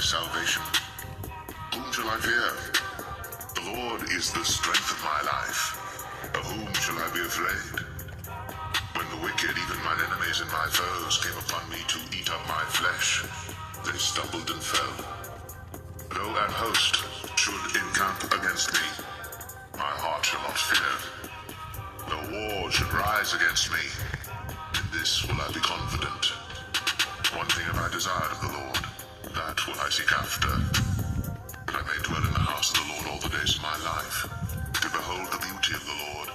salvation. Whom shall I fear? The Lord is the strength of my life. Of whom shall I be afraid? When the wicked, even mine enemies and my foes, came upon me to eat up my flesh, they stumbled and fell. Though an host should encamp against me, my heart shall not fear. Though war should rise against me, in this will I be confident. One thing have I desired of the Lord, that will I seek after, that I may dwell in the house of the Lord all the days of my life, to behold the beauty of the Lord,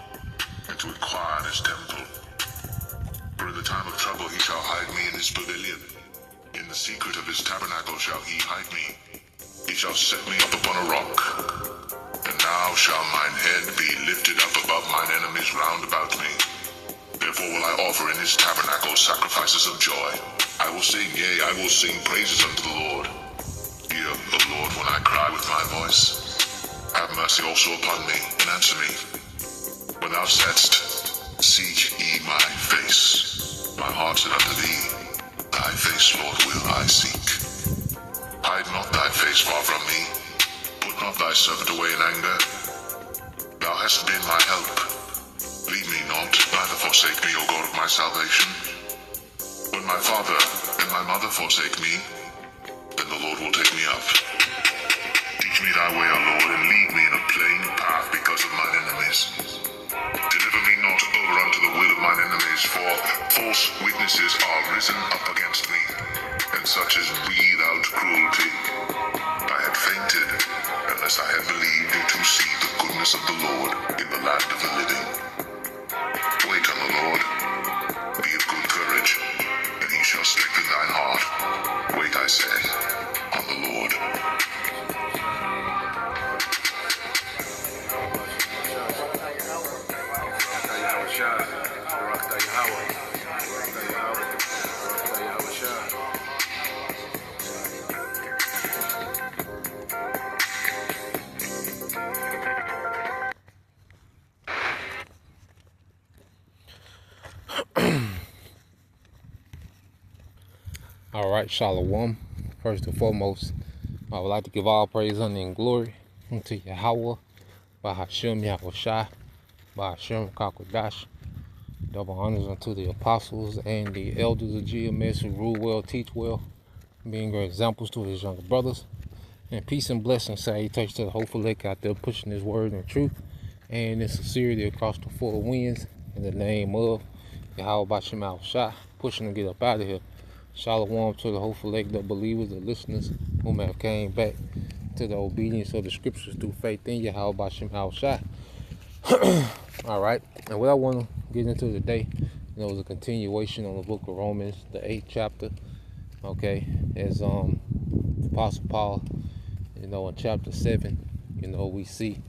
and to inquire in his temple. For in the time of trouble he shall hide me in his pavilion. In the secret of his tabernacle shall he hide me. He shall set me up upon a rock. And now shall mine head be lifted up above mine enemies round about me. Therefore will I offer in his tabernacle sacrifices of joy. I will sing, yea, I will sing praises unto the Lord. Hear, O Lord, when I cry with my voice. Have mercy also upon me, and answer me. When thou saidst, seek ye my face, my heart said unto thee, thy face, Lord, will I seek. Hide not thy face far from me. Put not thy servant away in anger. Thou hast been my help. Leave me not, neither forsake me, O God of my salvation. When my father and my mother forsake me, then the Lord will take me up. Teach me thy way, O Lord, and lead me in a plain path because of mine enemies. Deliver me not over unto the will of mine enemies, for false witnesses are risen up against me, and such as breathe out cruelty. I had fainted, unless I had believed to see the goodness of the Lord in the land of the living. Wait on the Lord, be of good courage, and he shall strengthen thine heart. Wait, I say, on the Lord. All right, Shalom. First and foremost, I would like to give all praise, honor, and glory unto Yahweh, by Hashem Yahushua, by Hashem Kakodash. Double honors unto the apostles and the elders of GMS who rule well, teach well, being great examples to his younger brothers. And peace and blessings, salutations to the hopeful lake out there pushing his word and truth and in sincerity across the four winds in the name of Yahweh Bashem Yahushua, pushing to get up out of here. Shalom to the hopeful lake, the believers, the listeners whom have came back to the obedience of the scriptures through faith in Yahweh Bashem Yahushua. All right, and what I want to get into today, is a continuation on the book of Romans, the 8th chapter. Okay, as Apostle Paul, in chapter 7, we see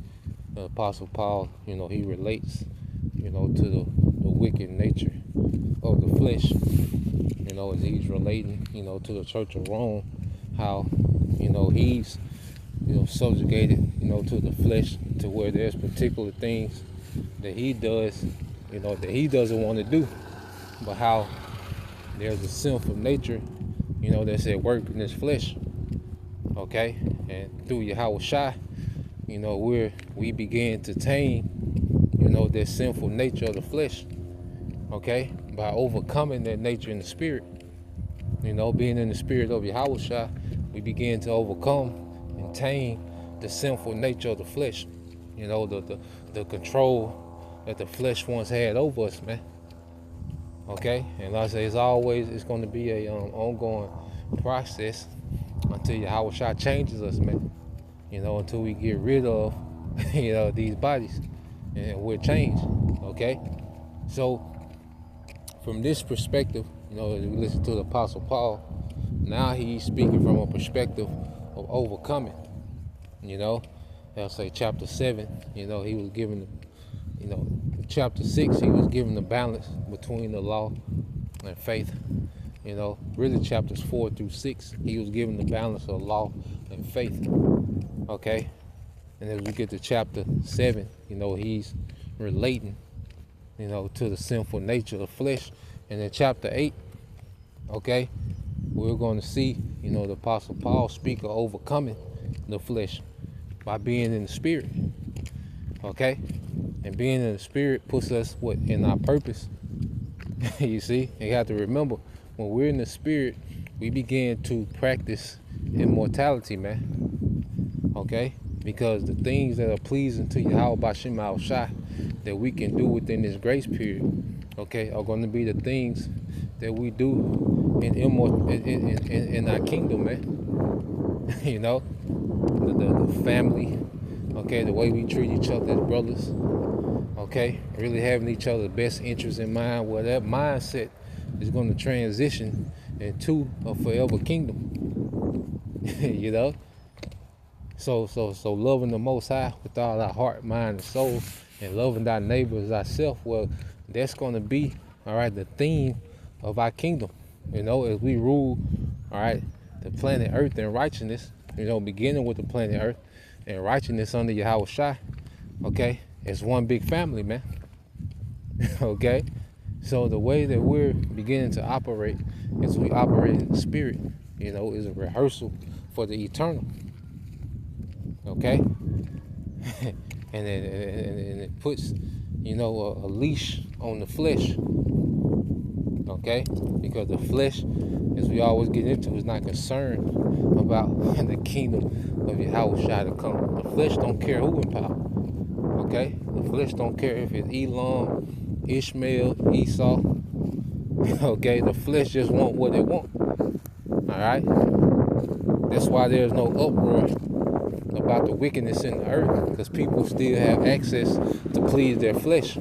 the Apostle Paul, he relates, to the wicked nature of the flesh. As he's relating, to the church of Rome, how, he's, subjugated, to the flesh, to where there's particular things that he does, that he doesn't want to do, but how there's a sinful nature, that's at work in his flesh, okay? And through Yahweh Shai, we begin to tame, that sinful nature of the flesh, okay? By overcoming that nature in the spirit, being in the spirit of Yahweh Shai, we begin to overcome and tame the sinful nature of the flesh, the control that the flesh once had over us, man. Okay, and like I say, it's going to be a ongoing process until Yahweh Shai changes us, man. Until we get rid of, these bodies, and we're changed. Okay, so from this perspective, as we listen to the Apostle Paul, now he's speaking from a perspective of overcoming. I'll say chapter 7, he was given, chapter 6, he was given the balance between the law and faith. Really chapters 4 through 6, he was given the balance of law and faith. Okay, and as we get to chapter 7, he's relating, to the sinful nature of the flesh. And in chapter 8, okay, we're going to see, the Apostle Paul speak of overcoming the flesh by being in the spirit. Okay? And being in the spirit puts us in our purpose. You see, you have to remember, when we're in the spirit, we begin to practice immortality, man. Okay? Because the things that are pleasing to Yahweh Bashim Shai that we can do within this grace period, okay, are going to be the things that we do in our kingdom, man. The family, okay, the way we treat each other as brothers, okay, really having each other's best interests in mind, where that mindset is going to transition into a forever kingdom. So loving the Most High with all our heart, mind, and soul, and loving thy neighbor as ourselves, well, that's going to be, all right, the theme of our kingdom, as we rule, all right, the planet Earth in righteousness, beginning with the planet Earth and righteousness under Yahweh Shai, okay, it's one big family, man. Okay, so the way that we're beginning to operate as we operate in the spirit, is a rehearsal for the eternal. Okay, and it puts, a leash on the flesh. Okay, because the flesh, as we always get into, is not concerned about the kingdom of Yahweh Shai to come. The flesh don't care who in power. Okay, the flesh don't care if it's Elam, Ishmael, Esau. Okay, the flesh just want what it want. All right, that's why there's no uproar about the wickedness in the earth, because people still have access to please their flesh.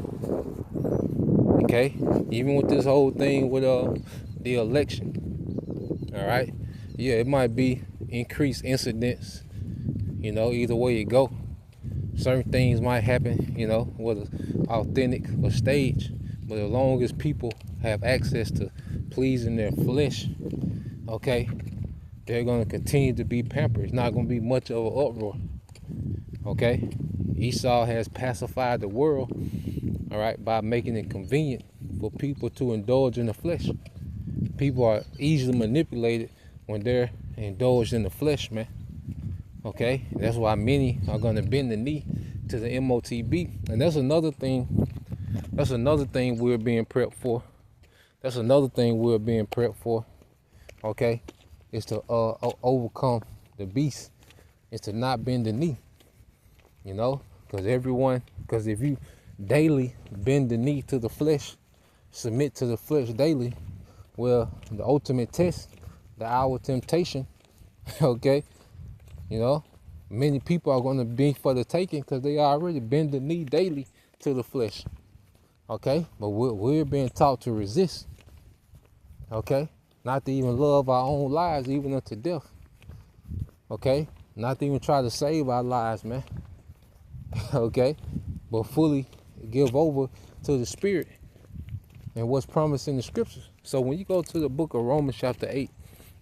Okay, even with this whole thing with the election. All right, yeah, it might be increased incidents, either way you go. Certain things might happen, whether authentic or staged, but as long as people have access to pleasing their flesh, okay, they're going to continue to be pampered. It's not going to be much of an uproar. Okay, Esau has pacified the world, all right, by making it convenient for people to indulge in the flesh. People are easily manipulated when they're indulged in the flesh, man. Okay, that's why many are going to bend the knee to the MOTB, and that's another thing. That's another thing we're being prepped for. That's another thing we're being prepped for. Okay, is to overcome the beast. Is to not bend the knee. Because if you daily bend the knee to the flesh, submit to the flesh daily, well, the ultimate test, the hour of temptation, okay, many people are going to be for the taking because they already bend the knee daily to the flesh, okay, but we're being taught to resist, okay, not to even love our own lives even unto death, okay, not to even try to save our lives, man. Okay, but fully give over to the spirit and what's promised in the scriptures. So when you go to the book of Romans chapter 8,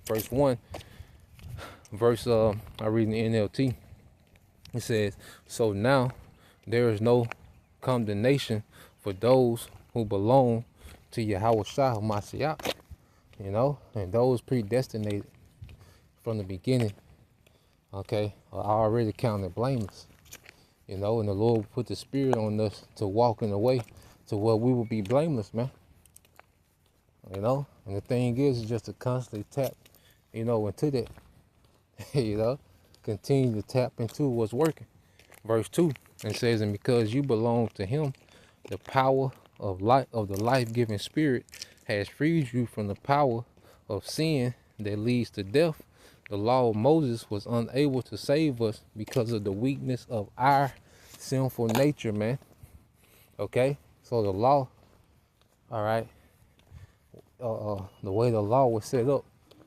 verse 1, I read in the NLT, it says, so now there is no condemnation for those who belong to Yahweh Shai Mashiach, and those predestinated from the beginning, okay, are already counted blameless. And the Lord put the spirit on us to walk in the way to where we will be blameless, man. And the thing is just to constantly tap, into that, continue to tap into what's working. Verse 2, it says, and because you belong to him, the power of life, of the life-giving spirit has freed you from the power of sin that leads to death. The law of Moses was unable to save us because of the weakness of our sinful nature, man. Okay, so the law, all right, the way the law was set up,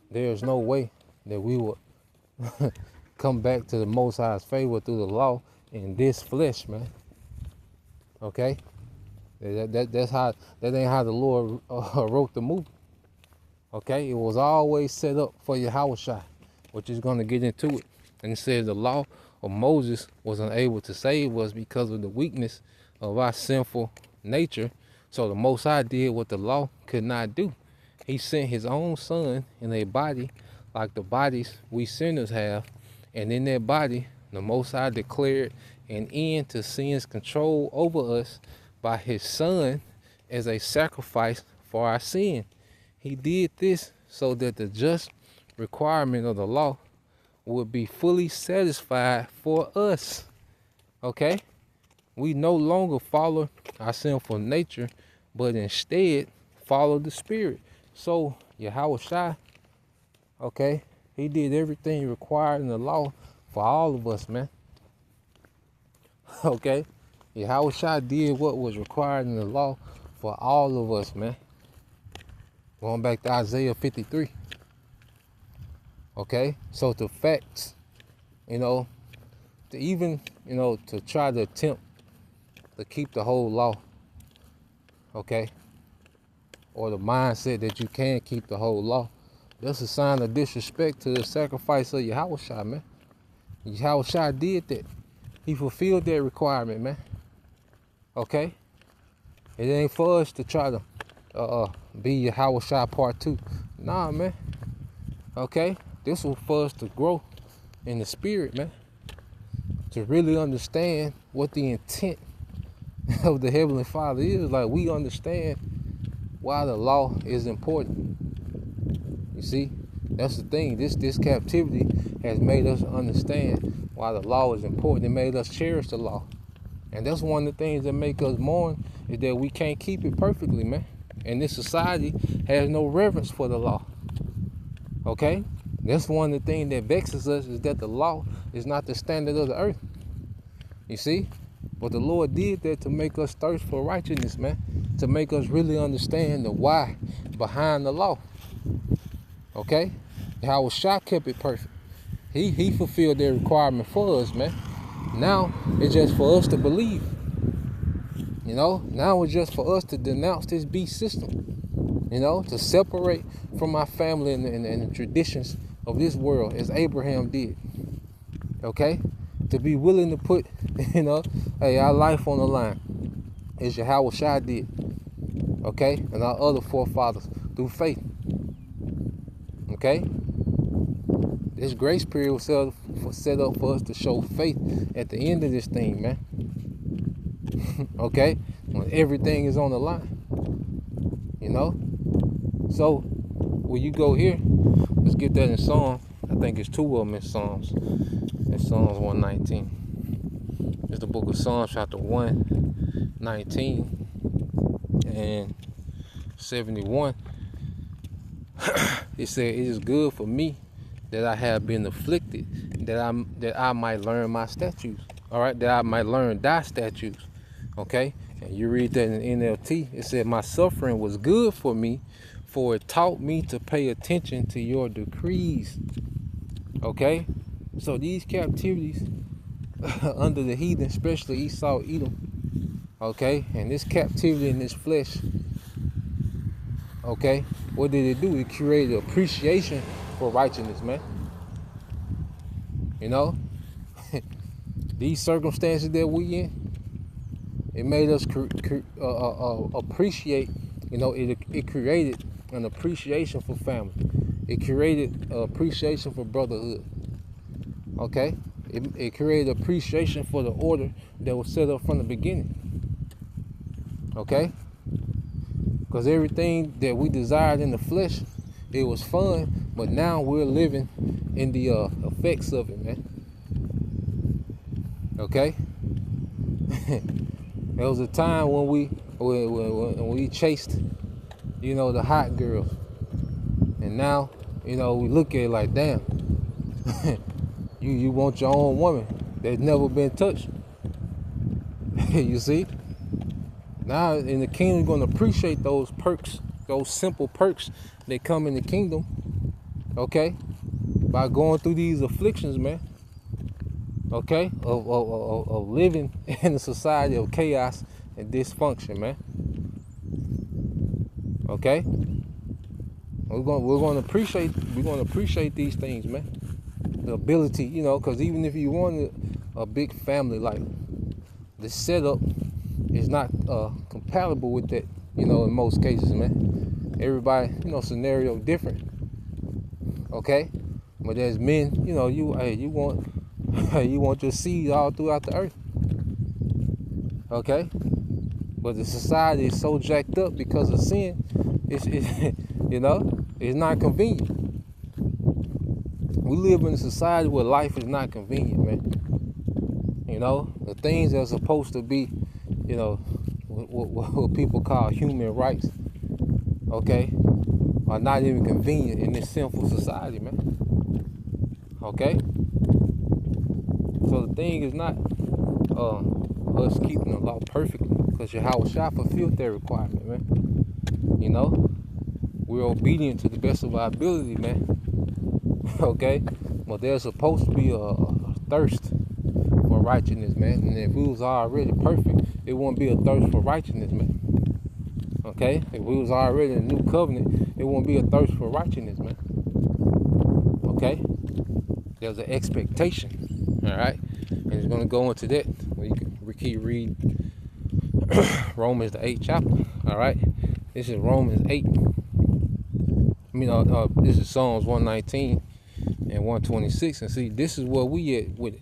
there's no way that we would come back to the Most High's favor through the law in this flesh, man. Okay, that ain't how the Lord wrote the movie. Okay, it was always set up for Yahweh Shai, which is going to get into it. And it says the law of Moses was unable to save us because of the weakness of our sinful nature. So the Most High did what the law could not do. He sent his own son in a body like the bodies we sinners have, and in that body, the Most High declared an end to sin's control over us by his son as a sacrifice for our sin. He did this so that the just requirement of the law would be fully satisfied for us. Okay? We no longer follow our sinful nature, but instead follow the Spirit. So, Yahushua, okay, he did everything required in the law for all of us, man. Okay? Yahushua did what was required in the law for all of us, man. Going back to Isaiah 53. Okay? So the facts, to even, to try to attempt to keep the whole law, okay? Or the mindset that you can't keep the whole law, that's a sign of disrespect to the sacrifice of Yahushua, man. Yahushua did that. He fulfilled that requirement, man. Okay? It ain't for us to try to be Yahushua part 2. Nah, man. Okay? This was for us to grow in the spirit, man. To really understand what the intent of the Heavenly Father is. Like, we understand why the law is important. You see? That's the thing. This captivity has made us understand why the law is important. It made us cherish the law. And that's one of the things that make us mourn, is that we can't keep it perfectly, man. And this society has no reverence for the law. Okay? That's one of the things that vexes us, is that the law is not the standard of the earth. You see? But the Lord did that to make us thirst for righteousness, man. To make us really understand the why behind the law. Okay? Yahushua kept it perfect. He fulfilled their requirement for us, man. Now it's just for us to believe. Now it's just for us to denounce this beast system. To separate from our family and the traditions of this world, as Abraham did. Okay? To be willing to put, our life on the line, as Yahushua did. Okay? And our other forefathers through faith. Okay? This grace period was set up for us to show faith at the end of this thing, man. Okay? When everything is on the line. So, when you go here, let's get that in Psalm. I think it's 2 of them in Psalms. It's Psalms 119. It's the book of Psalms, chapter 119 and 71. It said, "It is good for me that I have been afflicted, that I might learn my statutes." All right, that I might learn thy statutes. Okay, and you read that in NLT. It said, "My suffering was good for me, for it taught me to pay attention to your decrees." Okay, so these captivities under the heathen, especially Esau, Edom. Okay, and this captivity in this flesh. Okay, what did it do? It created appreciation for righteousness, man. These circumstances that we in, it made us appreciate. It created an appreciation for family. It created appreciation for brotherhood. Okay, it created appreciation for the order that was set up from the beginning. Okay, because everything that we desired in the flesh, it was fun, but now we're living in the effects of it, man. Okay? There was a time when we chased, the hot girls. And now, we look at it like, damn, you want your own woman that's never been touched. You see? Now in the kingdom, you're going to appreciate those perks, those simple perks that come in the kingdom, okay? By going through these afflictions, man. Okay? Of living in a society of chaos and dysfunction, man. Okay? We're going to appreciate these things, man. The ability, because even if you wanted a big family, like the setup is not compatible with that, in most cases, man. everybody, scenario different. Okay? But there's men, you want you want your seed all throughout the earth. Okay? But the society is so jacked up because of sin, it's not convenient. We live in a society where life is not convenient, man. The things that are supposed to be, what people call human rights, okay, are not even convenient in this sinful society, man. Okay? So the thing is not us keeping the law perfectly, because Yahweh Shah fulfilled that requirement, man. We're obedient to the best of our ability, man. Okay? But there's supposed to be a thirst for righteousness, man. And if we was already perfect, it wouldn't be a thirst for righteousness, man. Okay? If we was already in the new covenant, it won't be a thirst for righteousness, man. Okay? There's an expectation. Alright? And it's going to go into that. We can keep reading Romans the 8th chapter. Alright? This is Romans 8. This is Psalms 119 and 126. And see, this is where we at with it.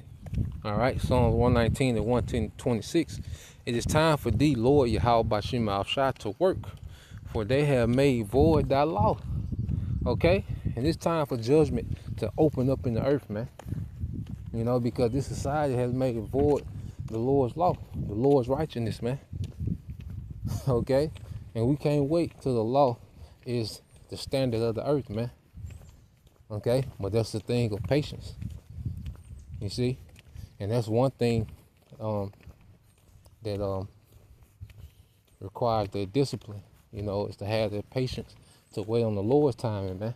Alright? Psalms 119 and 126. It is time for thee, Lord Yahweh Bashim Al-Shah, to work, for they have made void thy law. Okay? And it's time for judgment to open up in the earth, man. Because this society has made void the Lord's law, the Lord's righteousness, man. Okay? And we can't wait till the law is the standard of the earth, man. Okay? But that's the thing of patience. You see? And that's one thing that requires their discipline, is to have their patience to wait on the Lord's timing, man.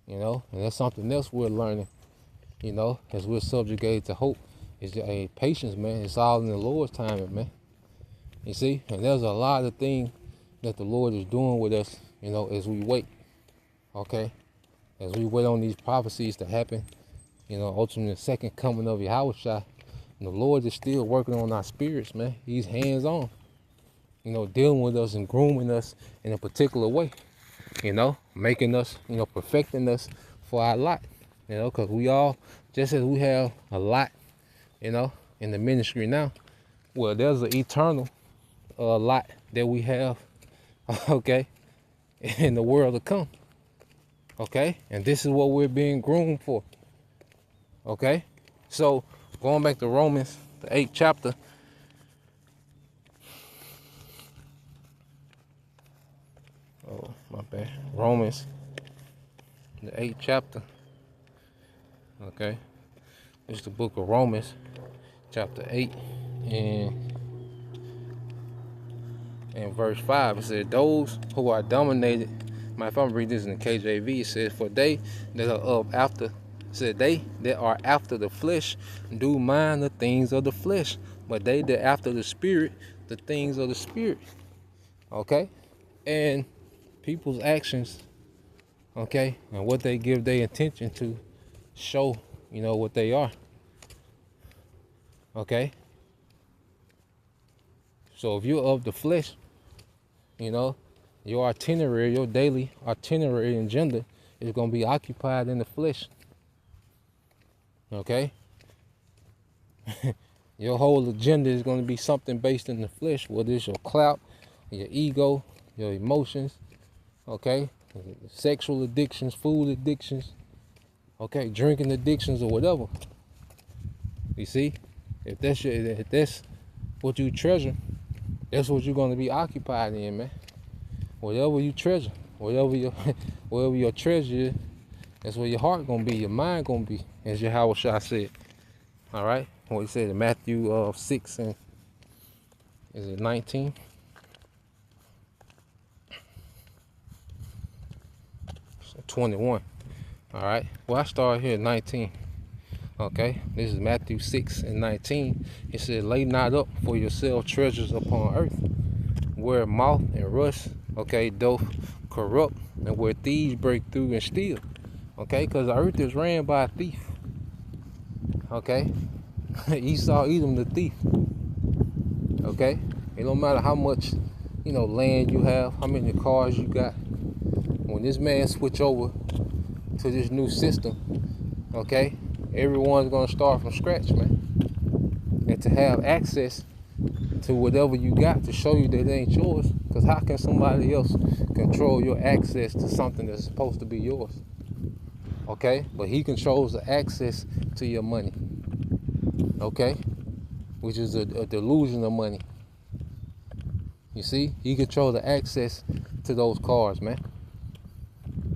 And that's something else we're learning, as we're subjugated to hope, is patience, man. It's all in the Lord's timing, man. You see? And there's a lot of things that the Lord is doing with us, as we wait. Okay? As we wait on these prophecies to happen, ultimately the second coming of Yahweh Shah. And the Lord is still working on our spirits, man. He's hands-on, dealing with us and grooming us in a particular way, making us, perfecting us for our lot, because we all, just as we have a lot, in the ministry now, well, there's an eternal lot that we have, okay, in the world to come, okay? And this is what we're being groomed for, okay? So, going back to Romans, the 8th chapter. Oh, my bad. Romans, the 8th chapter. Okay. It's the book of Romans, chapter 8, and verse 5. It said, those who are dominated, if I'm reading this in the KJV, it says, for they that are they that are after the flesh do mind the things of the flesh, but they that after the spirit, the things of the spirit. Okay? And people's actions, okay, and what they give their attention to show, what they are. Okay? So if you're of the flesh, your itinerary, your daily itinerary and agenda is going to be occupied in the flesh. Okay? Your whole agenda is going to be something based in the flesh, whether it's your clout, your ego, your emotions, okay? Sexual addictions, food addictions, okay? Drinking addictions or whatever. You see? If that's what you treasure, that's what you're going to be occupied in, man. Whatever you treasure, wherever your treasure is, that's where your heart gonna be, your mind gonna be, as Yahweh Shah said. All right, what he said in Matthew 6 and is it 19? So 21. All right. Well, I start here at 19. Okay, this is Matthew 6 and 19. It said, "Lay not up for yourself treasures upon earth, where moth and rust, okay, doth corrupt, and where thieves break through and steal." Okay, because the earth is ran by a thief. Okay, Esau, Edom, the thief. Okay, it don't matter how much, land you have, how many cars you got. When this man switch over to this new system, okay, everyone's gonna start from scratch, man. And to have access to whatever you got to show you that it ain't yours, because how can somebody else control your access to something that's supposed to be yours? Okay, but he controls the access to your money, okay, which is a delusion of money. You see, he controls the access to those cars, man.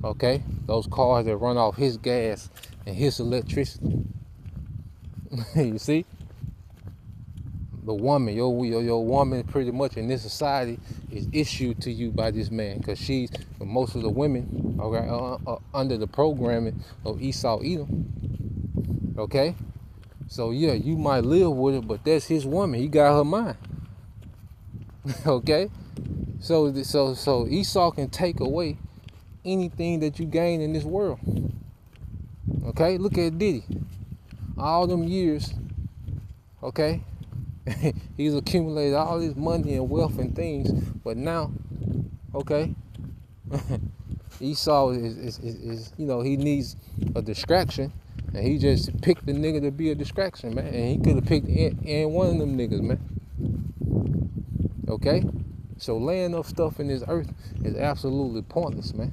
Okay, those cars that run off his gas and his electricity. You see, the woman, your woman, pretty much in this society is issued to you by this man, because most of the women are under the programming of Esau Edom. Okay, so yeah, you might live with it, but that's his woman. He got her mind. Okay, so Esau can take away anything that you gain in this world. Okay, look at Diddy. All them years, okay, he's accumulated all this money and wealth and things, but now, okay, Esau is he needs a distraction, and he just picked the nigga to be a distraction, man. And he could have picked any one of them niggas, man. Okay, so laying up stuff in this earth is absolutely pointless, man.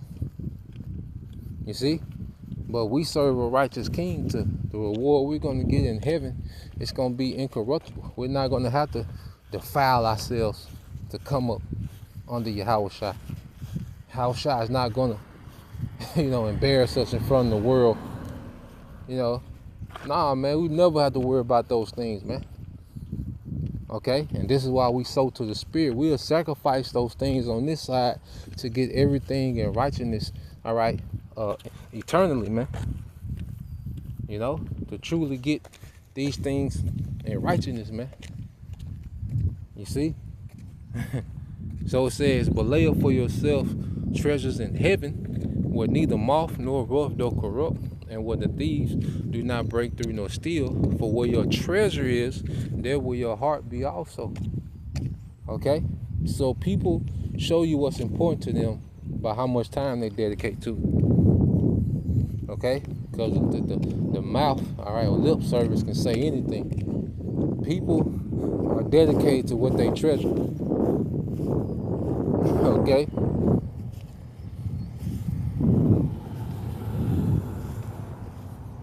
You see, but we serve a righteous king. To the reward we're going to get in heaven, it's going to be incorruptible. We're not going to have to defile ourselves to come up under Yahushua. Yahushua is not going to, embarrass us in front of the world. Nah, man, we never have to worry about those things, man. Okay, and this is why we sow to the Spirit. We'll sacrifice those things on this side to get everything in righteousness, all right, eternally, man. To truly get these things in righteousness, man. You see? So it says, but lay up for yourself treasures in heaven, where neither moth nor rust nor corrupt, and where the thieves do not break through nor steal. For where your treasure is, there will your heart be also. Okay? So people show you what's important to them by how much time they dedicate to it. Okay? Because the mouth, all right, or lip service can say anything. People are dedicated to what they treasure. Okay?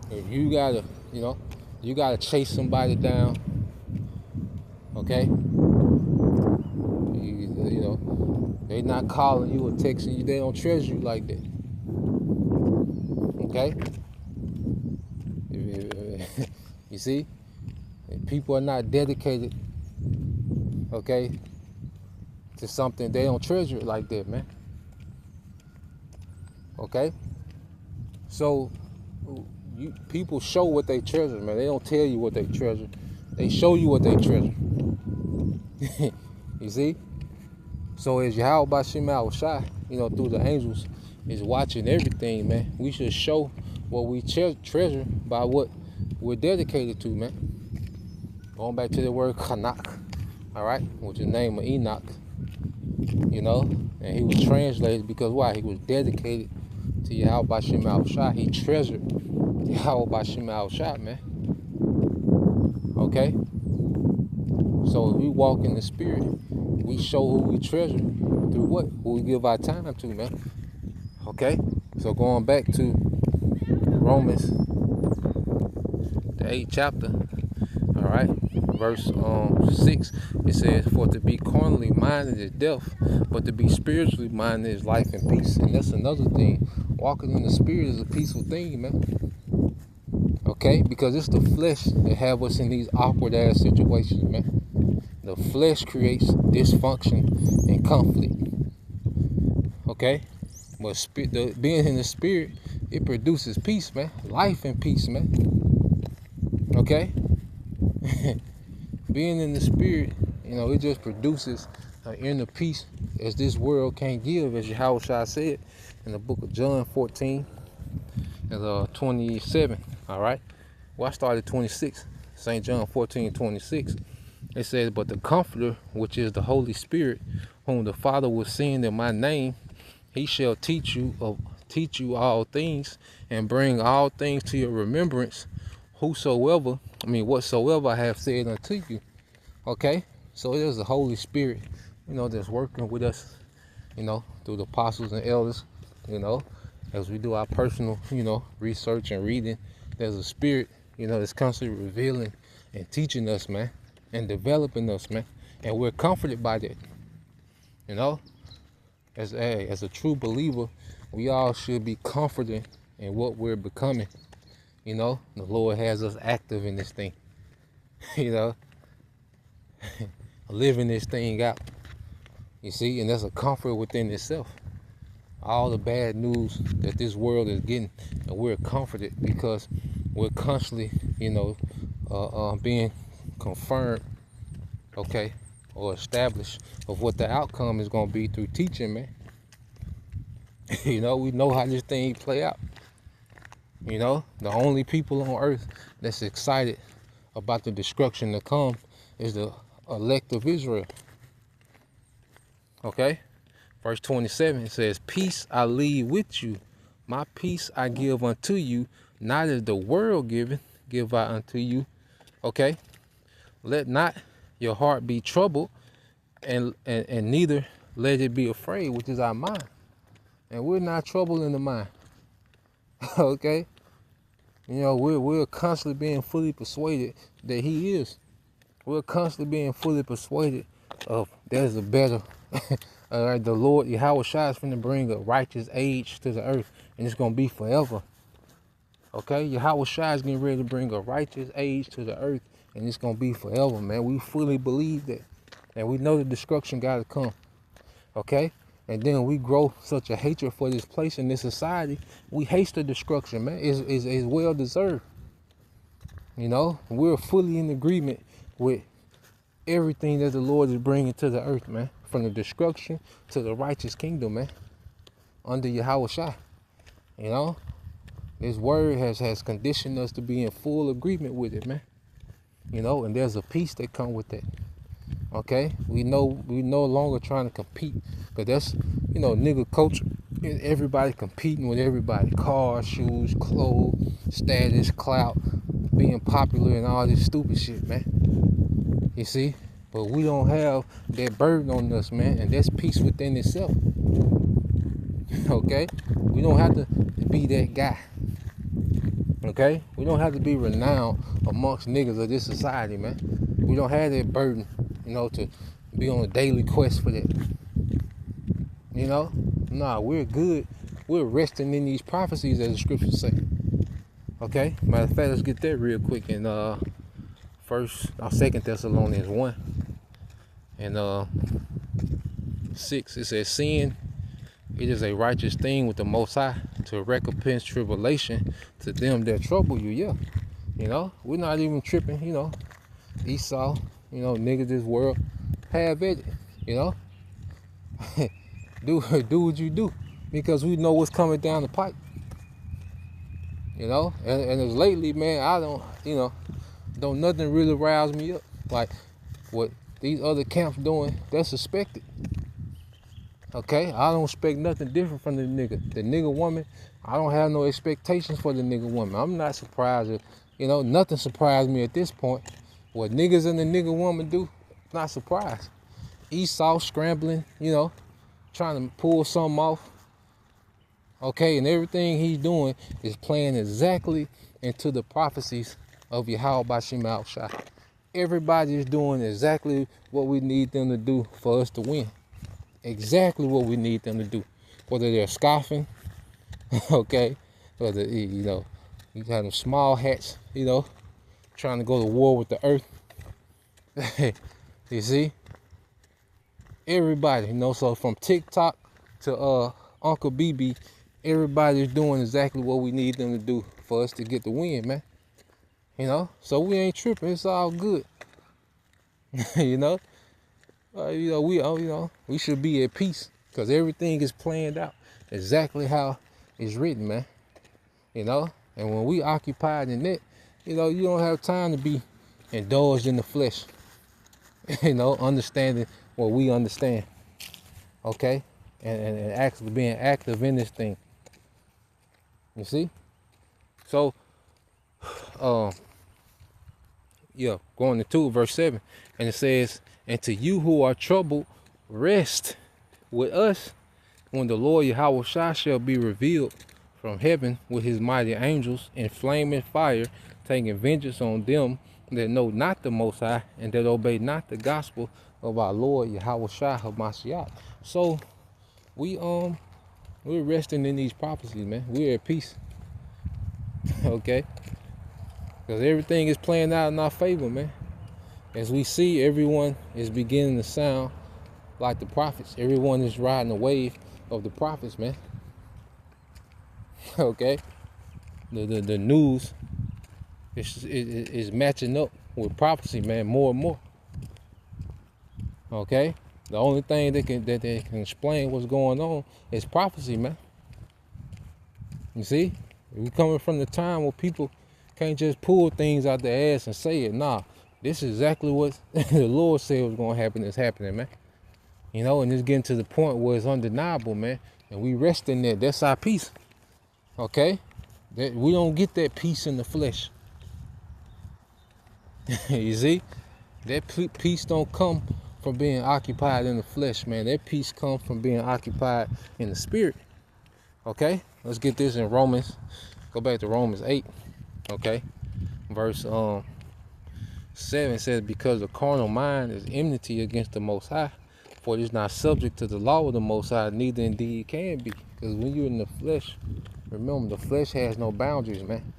If you gotta chase somebody down, okay? They not calling you or texting you. They don't treasure you like that. Okay? You see? If people are not dedicated, okay, to something, they don't treasure it like that, man. Okay? So people show what they treasure, man. They don't tell you what they treasure. They show you what they treasure. You see? So as Yahweh Bashim Shai, through the angels, is watching everything, man. We should show what we treasure by what we're dedicated to, man. Going back to the word Kanak, all right, which is the name of Enoch, and he was translated because why? He was dedicated to Yahweh Bashim Shai. He treasured Yahweh Bashim Shai, man. Okay? So if we walk in the Spirit, we show who we treasure through what? Who we give our time to, man. Okay? So going back to Romans, the 8th chapter, all right, verse 6, it says, for to be carnally minded is death, but to be spiritually minded is life and peace. And that's another thing. Walking in the Spirit is a peaceful thing, man. Okay? Because it's the flesh that have us in these awkward ass situations, man. The flesh creates dysfunction and conflict. Okay? But being in the Spirit, it produces peace, man. Life and peace, man. Okay? Being in the Spirit, it just produces an inner peace as this world can't give, as Yahweh said in the book of John 14 and 27. All right? Well, I started 26. St. John 14:26. It says, but the Comforter, which is the Holy Spirit, whom the Father will send in my name, he shall teach you all things, and bring all things to your remembrance, whatsoever I have said unto you. Okay? So it is the Holy Spirit, that's working with us, through the apostles and elders, as we do our personal, research and reading. There's a spirit, that's constantly revealing and teaching us, man, and developing us, man. And we're comforted by that. As a true believer, we all should be confident in what we're becoming. The Lord has us active in this thing, living this thing out. You see, and that's a comfort within itself. All the bad news that this world is getting, and we're comforted because we're constantly, being confirmed, okay, or established of what the outcome is going to be through teaching, man. We know how this thing play out. The only people on earth that's excited about the destruction to come is the elect of Israel. Okay? Verse 27 says, peace I leave with you, my peace I give unto you, not as the world giveth, give I unto you. Okay? Let not your heart be troubled, and neither let it be afraid, which is our mind. And we're not troubled in the mind. Okay? We're constantly being fully persuaded that he is. We're constantly being fully persuaded of there's a better. The Lord Yahweh Shai is going to bring a righteous age to the earth, and it's going to be forever. Okay? Yahweh Shai is getting ready to bring a righteous age to the earth, and it's going to be forever, man. We fully believe that. And we know the destruction got to come. Okay? And then we grow such a hatred for this place and this society. We hate the destruction, man. It's well deserved. We're fully in agreement with everything that the Lord is bringing to the earth, man. From the destruction to the righteous kingdom, man. Under Yahweh Shai. This word has conditioned us to be in full agreement with it, man. And there's a peace that comes with that. Okay? We no longer trying to compete. Because that's, nigga culture. Everybody competing with everybody. Cars, shoes, clothes, status, clout, being popular and all this stupid shit, man. You see? But we don't have that burden on us, man. And that's peace within itself. Okay? We don't have to be that guy. Okay? We don't have to be renowned amongst niggas of this society, man. We don't have that burden, to be on a daily quest for that. Nah, we're good. We're resting in these prophecies, as the scriptures say. Okay? Matter of fact, let's get that real quick in 2 Thessalonians 1 and 6. It says, seeing it is a righteous thing with the Most High to recompense tribulation to them that trouble you. Yeah. We're not even tripping, Esau, niggas this world, have it, do what you do, because we know what's coming down the pipe. And as lately, man, I don't nothing really rise me up. Like what these other camps doing, that's suspected. Okay, I don't expect nothing different from the nigga. The nigga woman, I don't have no expectations for the nigga woman. I'm not surprised. Nothing surprised me at this point. What niggas and the nigga woman do, not surprised. Esau scrambling, trying to pull something off. Okay, and everything he's doing is playing exactly into the prophecies of Yahweh Bashim Al-Shai. Everybody is doing exactly what we need them to do for us to win. Exactly what we need them to do. Whether they're scoffing, okay, whether, you have them small hats, trying to go to war with the earth. You see? Everybody, so from TikTok to Uncle BB, everybody's doing exactly what we need them to do for us to get the win, man. So we ain't tripping. It's all good. We should be at peace because everything is planned out exactly how it's written, man. And when we occupied in that, you don't have time to be indulged in the flesh. Understanding what we understand. okay, and actually being active in this thing. You see? So, um, yeah, going to 2, verse 7, and it says, "And to you who are troubled, rest with us when the Lord Yahweh Shai shall be revealed from heaven with his mighty angels in flaming fire, taking vengeance on them that know not the Most High and that obey not the gospel of our Lord Yahweh Shai HaMashiach." So we're resting in these prophecies, man. We're at peace, okay? Because everything is playing out in our favor, man. As we see, everyone is beginning to sound like the prophets. Everyone is riding the wave of the prophets, man. Okay? The news is matching up with prophecy, man, more and more. Okay? The only thing that they can explain what's going on is prophecy, man. You see? We coming from the time where people can't just pull things out their ass and say it. Nah, this is exactly what the Lord said was going to happen. It's happening, man. You know, and it's getting to the point where it's undeniable, man. And we rest in that. That's our peace. Okay? That we don't get that peace in the flesh. You see? That peace don't come from being occupied in the flesh, man. That peace comes from being occupied in the spirit. Okay? Let's get this in Romans. Go back to Romans 8. Okay? Verse 7 says, "Because the carnal mind is enmity against the Most High, for it is not subject to the law of the Most High, neither indeed can be." Because when you're in the flesh, remember, the flesh has no boundaries, man.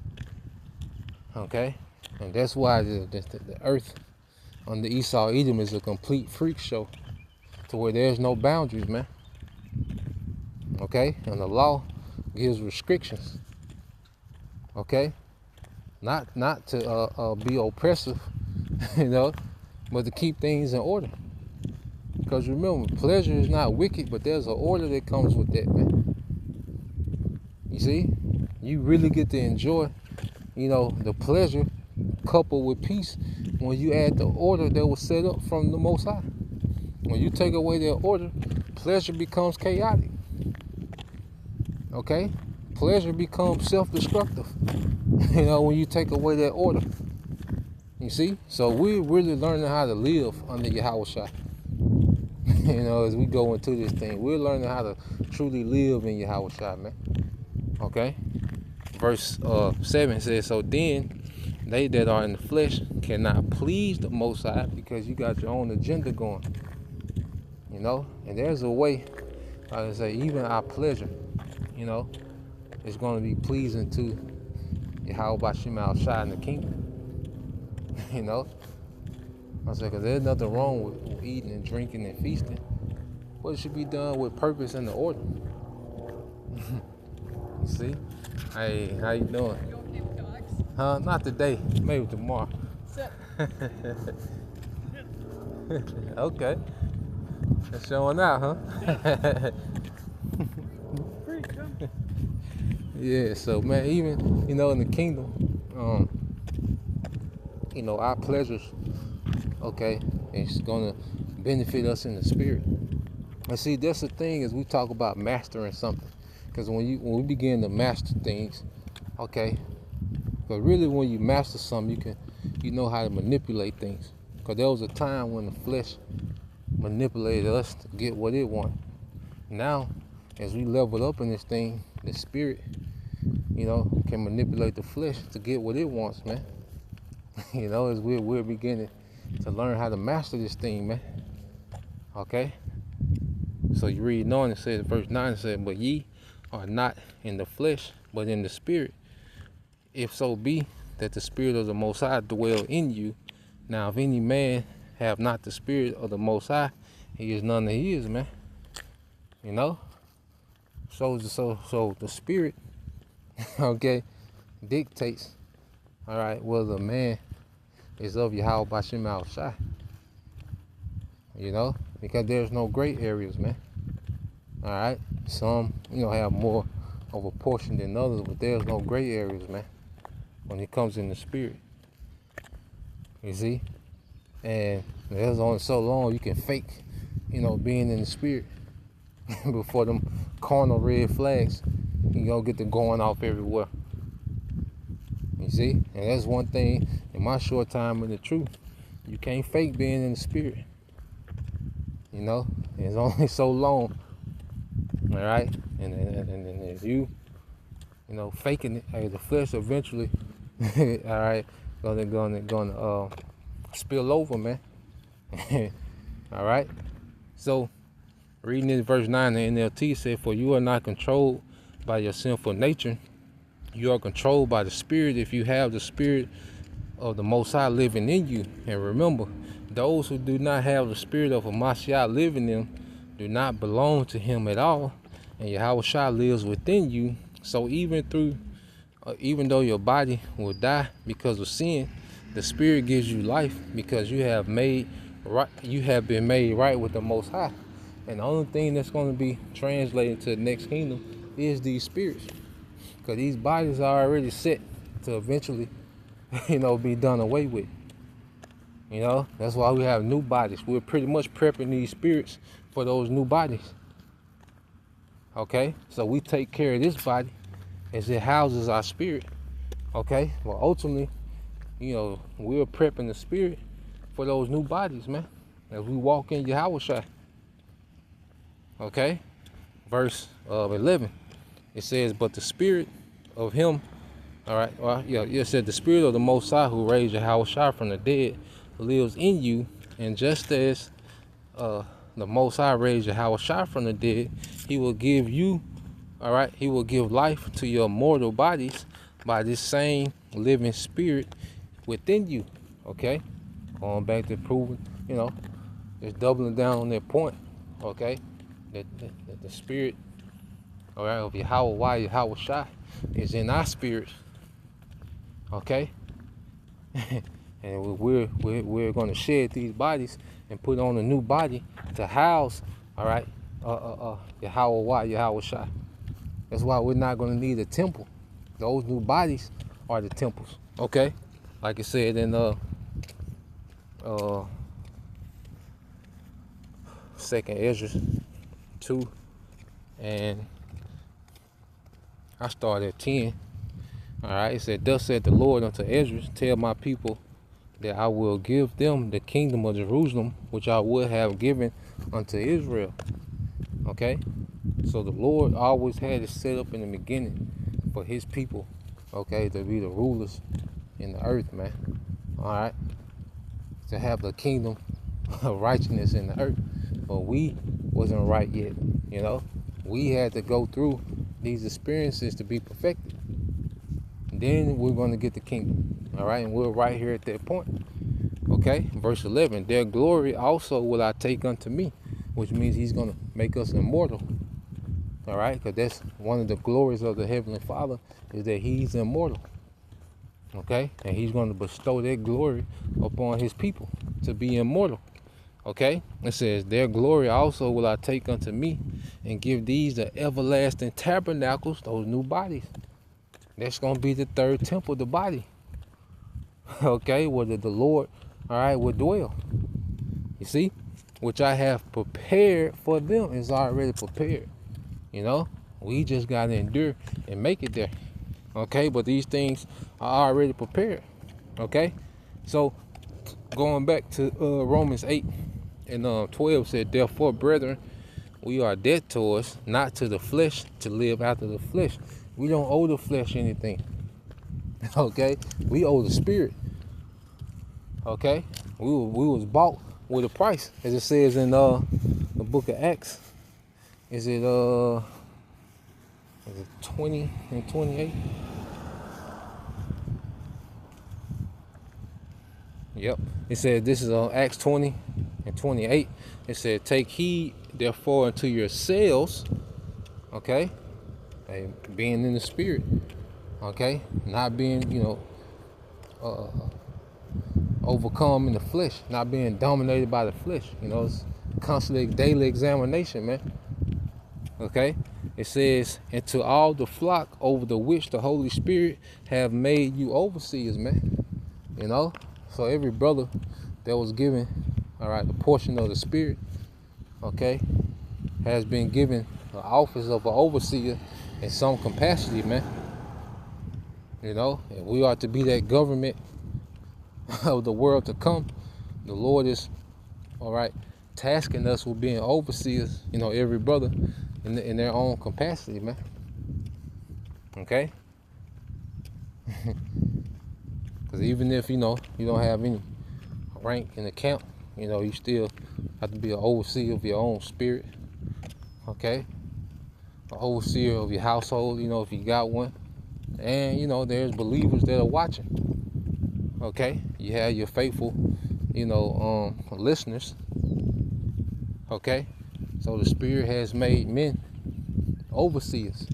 Okay? And that's why the earth under Esau Edom is a complete freak show, to where there's no boundaries, man. Okay? And the law gives restrictions. Okay? Not to be oppressive, you know, but to keep things in order. Because remember, pleasure is not wicked, but there's an order that comes with that, man. You see? You really get to enjoy, you know, the pleasure coupled with peace when you add the order that was set up from the Most High. When you take away that order, pleasure becomes chaotic. Okay? Pleasure becomes self-destructive. You know, when you take away that order. You see? So we're really learning how to live under Yahweh Shai. You know, as we go into this thing, we're learning how to truly live in Yahweh Shai, man. Okay? Verse 7 says, "So then, they that are in the flesh cannot please the Most High," because you got your own agenda going. You know? And there's a way, like I say, even our pleasure, you know, is going to be pleasing to Yahweh Bashim Al Shai in the kingdom. You know? I said, because there's nothing wrong with eating and drinking and feasting. But it should be done with purpose and the order. You see? Hey, how you doing? You okay with dogs? Not today. Maybe tomorrow. Sit. Okay. That's showing out, huh? Yeah, so man, even, you know, in the kingdom, you know, our pleasures, okay, it's gonna benefit us in the spirit. And see, that's the thing, is we talk about mastering something. Because when we begin to master things, okay, but really when you master something, you know how to manipulate things. Because there was a time when the flesh manipulated us to get what it wanted. Now, as we level up in this thing, the spirit, you know, can manipulate the flesh to get what it wants, man. You know, as we're beginning to learn how to master this thing, man. Okay? So you read on, it says, verse 9 said, "But ye are not in the flesh, but in the spirit, if so be that the spirit of the Most High dwell in you. Now if any man have not the spirit of the Most High, he is none of his," man. You know? So the spirit, okay, dictates, all right, whether a man is of Yahweh Bashim Al Shai. You know? Because there's no gray areas, man. All right? Some, you know, have more of a portion than others, but there's no gray areas, man, when it comes in the spirit. You see? And there's only so long you can fake, you know, being in the spirit. before them carnal red flags, you gonna get to going off everywhere. You see? And that's one thing in my short time in the truth. You can't fake being in the spirit. You know? It's only so long. Alright? And if you faking it, hey, the flesh eventually alright, gonna spill over, man. Alright? So reading in verse 9, the NLT said, "For you are not controlled by your sinful nature. You are controlled by the Spirit if you have the Spirit of the Most High living in you. And remember, those who do not have the Spirit of Hamashiach living in them do not belong to him at all. And Yahushua lives within you. So even though your body will die because of sin, the Spirit gives you life because you have been made right with the Most High. And the only thing that's going to be translated to the next kingdom is these spirits. Because these bodies are already set to eventually, be done away with. That's why we have new bodies. We're pretty much prepping these spirits for those new bodies. Okay? So we take care of this body as it houses our spirit. Okay? Well, ultimately, we're prepping the spirit for those new bodies, man. As we walk in Yahushua. Okay? Verse 11. It says, "But the spirit of him," all right, well, it said, "The spirit of the Most High who raised Yahushua from the dead lives in you, and just as the Most High raised Yahushua from the dead, he will give you, all right, he will give life to your mortal bodies by this same living spirit within you." Okay? Going back to proving, just doubling down on that point, okay? That the spirit, all right, of Yahushua is in our spirit, okay? And we're going to shed these bodies and put on a new body to house, all right, Yahushua. That's why we're not going to need a temple. Those new bodies are the temples, okay? Like it said in Second Ezra 2, and I started at 10. All right, it said, "Thus said the Lord unto Ezra, tell my people that I will give them the kingdom of Jerusalem, which I would have given unto Israel." Okay, so the Lord always had it set up in the beginning for his people, okay, to be the rulers in the earth, man. All right, to have the kingdom of righteousness in the earth. But we wasn't right yet, We had to go through these experiences to be perfected. Then we're going to get the kingdom. All right, and we're right here at that point. Okay, verse 11, "Their glory also will I take unto me," which means he's going to make us immortal. All right, because that's one of the glories of the Heavenly Father, is that he's immortal. Okay, and he's going to bestow that glory upon his people to be immortal. Okay, it says, "Their glory also will I take unto me, and give these the everlasting tabernacles," those new bodies. That's going to be the third temple, the body. Okay, where the Lord, all right, will dwell. You see, which I have prepared for them, is already prepared. We just got to endure and make it there. Okay, but these things are already prepared. Okay, so going back to Romans 8 and 12 said, "Therefore, brethren, we are debtors, not to the flesh, to live after the flesh." We don't owe the flesh anything. Okay, we owe the spirit. Okay, we was bought with a price, as it says in the book of Acts. Is it 20 and 28? Yep. It said, this is on Acts 20 and 28. It said, "Take heed therefore unto yourselves," okay, being in the spirit, okay, not being, overcome in the flesh, not being dominated by the flesh. It's constantly daily examination, man. Okay, it says, "And to all the flock over the which the Holy Spirit have made you overseers," man. So every brother that was given, all right, a portion of the spirit, okay, has been given the office of an overseer in some capacity, man. You know, and we are to be that government of the world to come. The Lord is, all right, tasking us with being overseers, you know, every brother in their own capacity, man. Okay? Because even if, you know, you don't have any rank in the camp, you know, you still have to be an overseer of your own spirit. Okay? An overseer of your household, you know, if you got one. And, you know, there's believers that are watching. Okay? You have your faithful, you know, listeners. Okay? So the Spirit has made men overseers.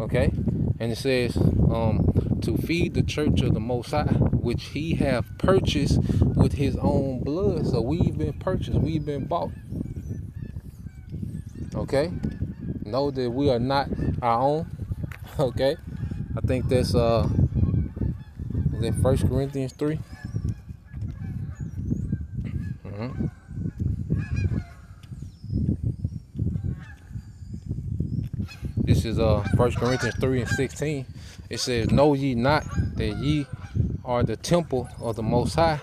Okay? And it says, to feed the church of the Most High, which he have purchased with his own blood. So we've been purchased, we've been bought. Okay? Know that we are not our own. Okay? I think that's is that 1 Corinthians 3? This is 1 Corinthians 3 and 16. It says, know ye not that ye are the temple of the Most High,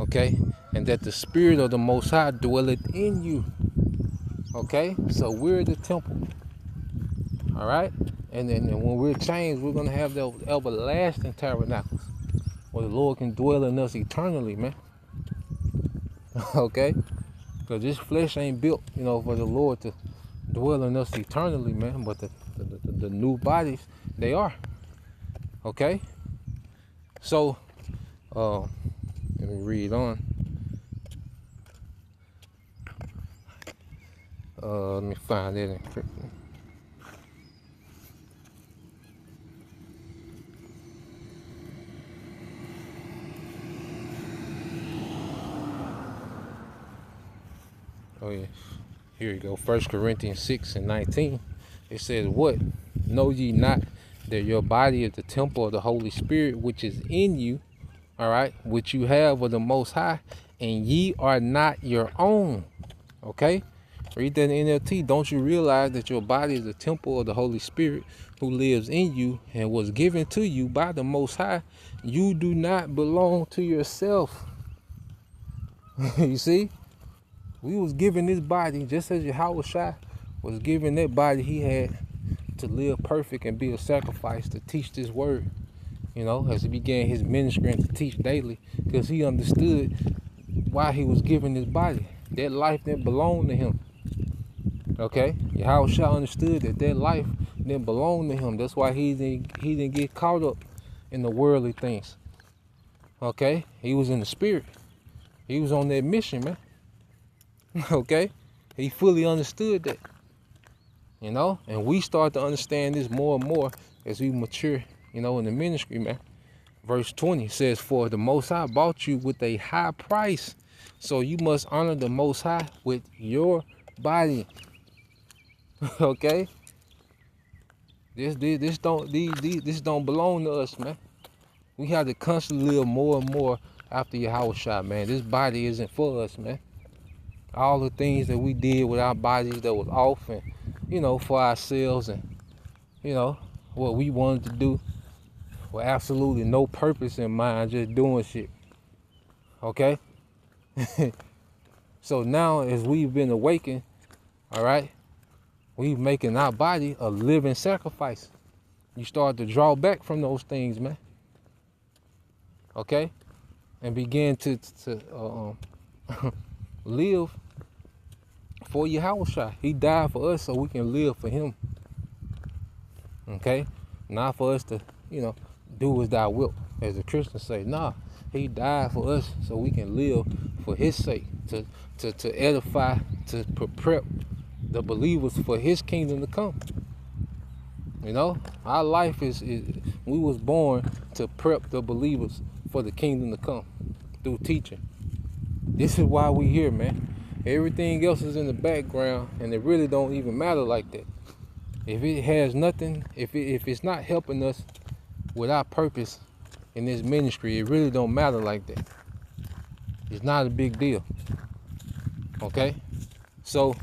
okay, and that the Spirit of the Most High dwelleth in you. Okay, so we're the temple. All right, and when we're changed, we're gonna have those everlasting tabernacles where the Lord can dwell in us eternally, man. Okay, because this flesh ain't built, you know, for the Lord to dwell in us eternally, man. But the new bodies, they are. Okay, so let me read on. Let me find it in Scripture. Oh yeah, here you go. 1 Corinthians 6 and 19. It says, what? Know ye not that your body is the temple of the Holy Spirit, which is in you, all right, which you have of the Most High, and ye are not your own. Okay? Read that in NLT. Don't you realize that your body is the temple of the Holy Spirit who lives in you and was given to you by the Most High? You do not belong to yourself. You see? We was given this body just as Yahushua was given that body he had to live perfect and be a sacrifice to teach this word. You know, as he began his ministry and to teach daily, because he understood why he was given his body. That life didn't belong to him. Okay, Yahushua understood that life didn't belong to him. That's why he didn't get caught up in the worldly things. Okay, he was in the spirit. He was on that mission, man. Okay, he fully understood that. You know, and we start to understand this more and more as we mature, you know, in the ministry, man. Verse 20 says, for the Most High bought you with a high price, so you must honor the Most High with your body. Okay, this don't belong to us, man. We have to constantly live more and more after Yahushua, man. This body isn't for us, man. All the things that we did with our bodies that was off, and you know, for ourselves, and you know what we wanted to do with absolutely no purpose in mind, just doing shit. Okay. So now, as we've been awakened, all right, we making our body a living sacrifice. You start to draw back from those things, man. Okay, and begin to live for Yahushua. He died for us so we can live for him. Okay, not for us to, you know, do as thou wilt, as the Christians say. Nah, he died for us so we can live for his sake, to edify, to prep the believers for his kingdom to come. You know, our life is we was born to prep the believers for the kingdom to come through teaching. This is why we here, man. Everything else is in the background, and it really don't even matter like that. If it has nothing, if it's not helping us with our purpose in this ministry, it really don't matter like that. It's not a big deal. Okay? So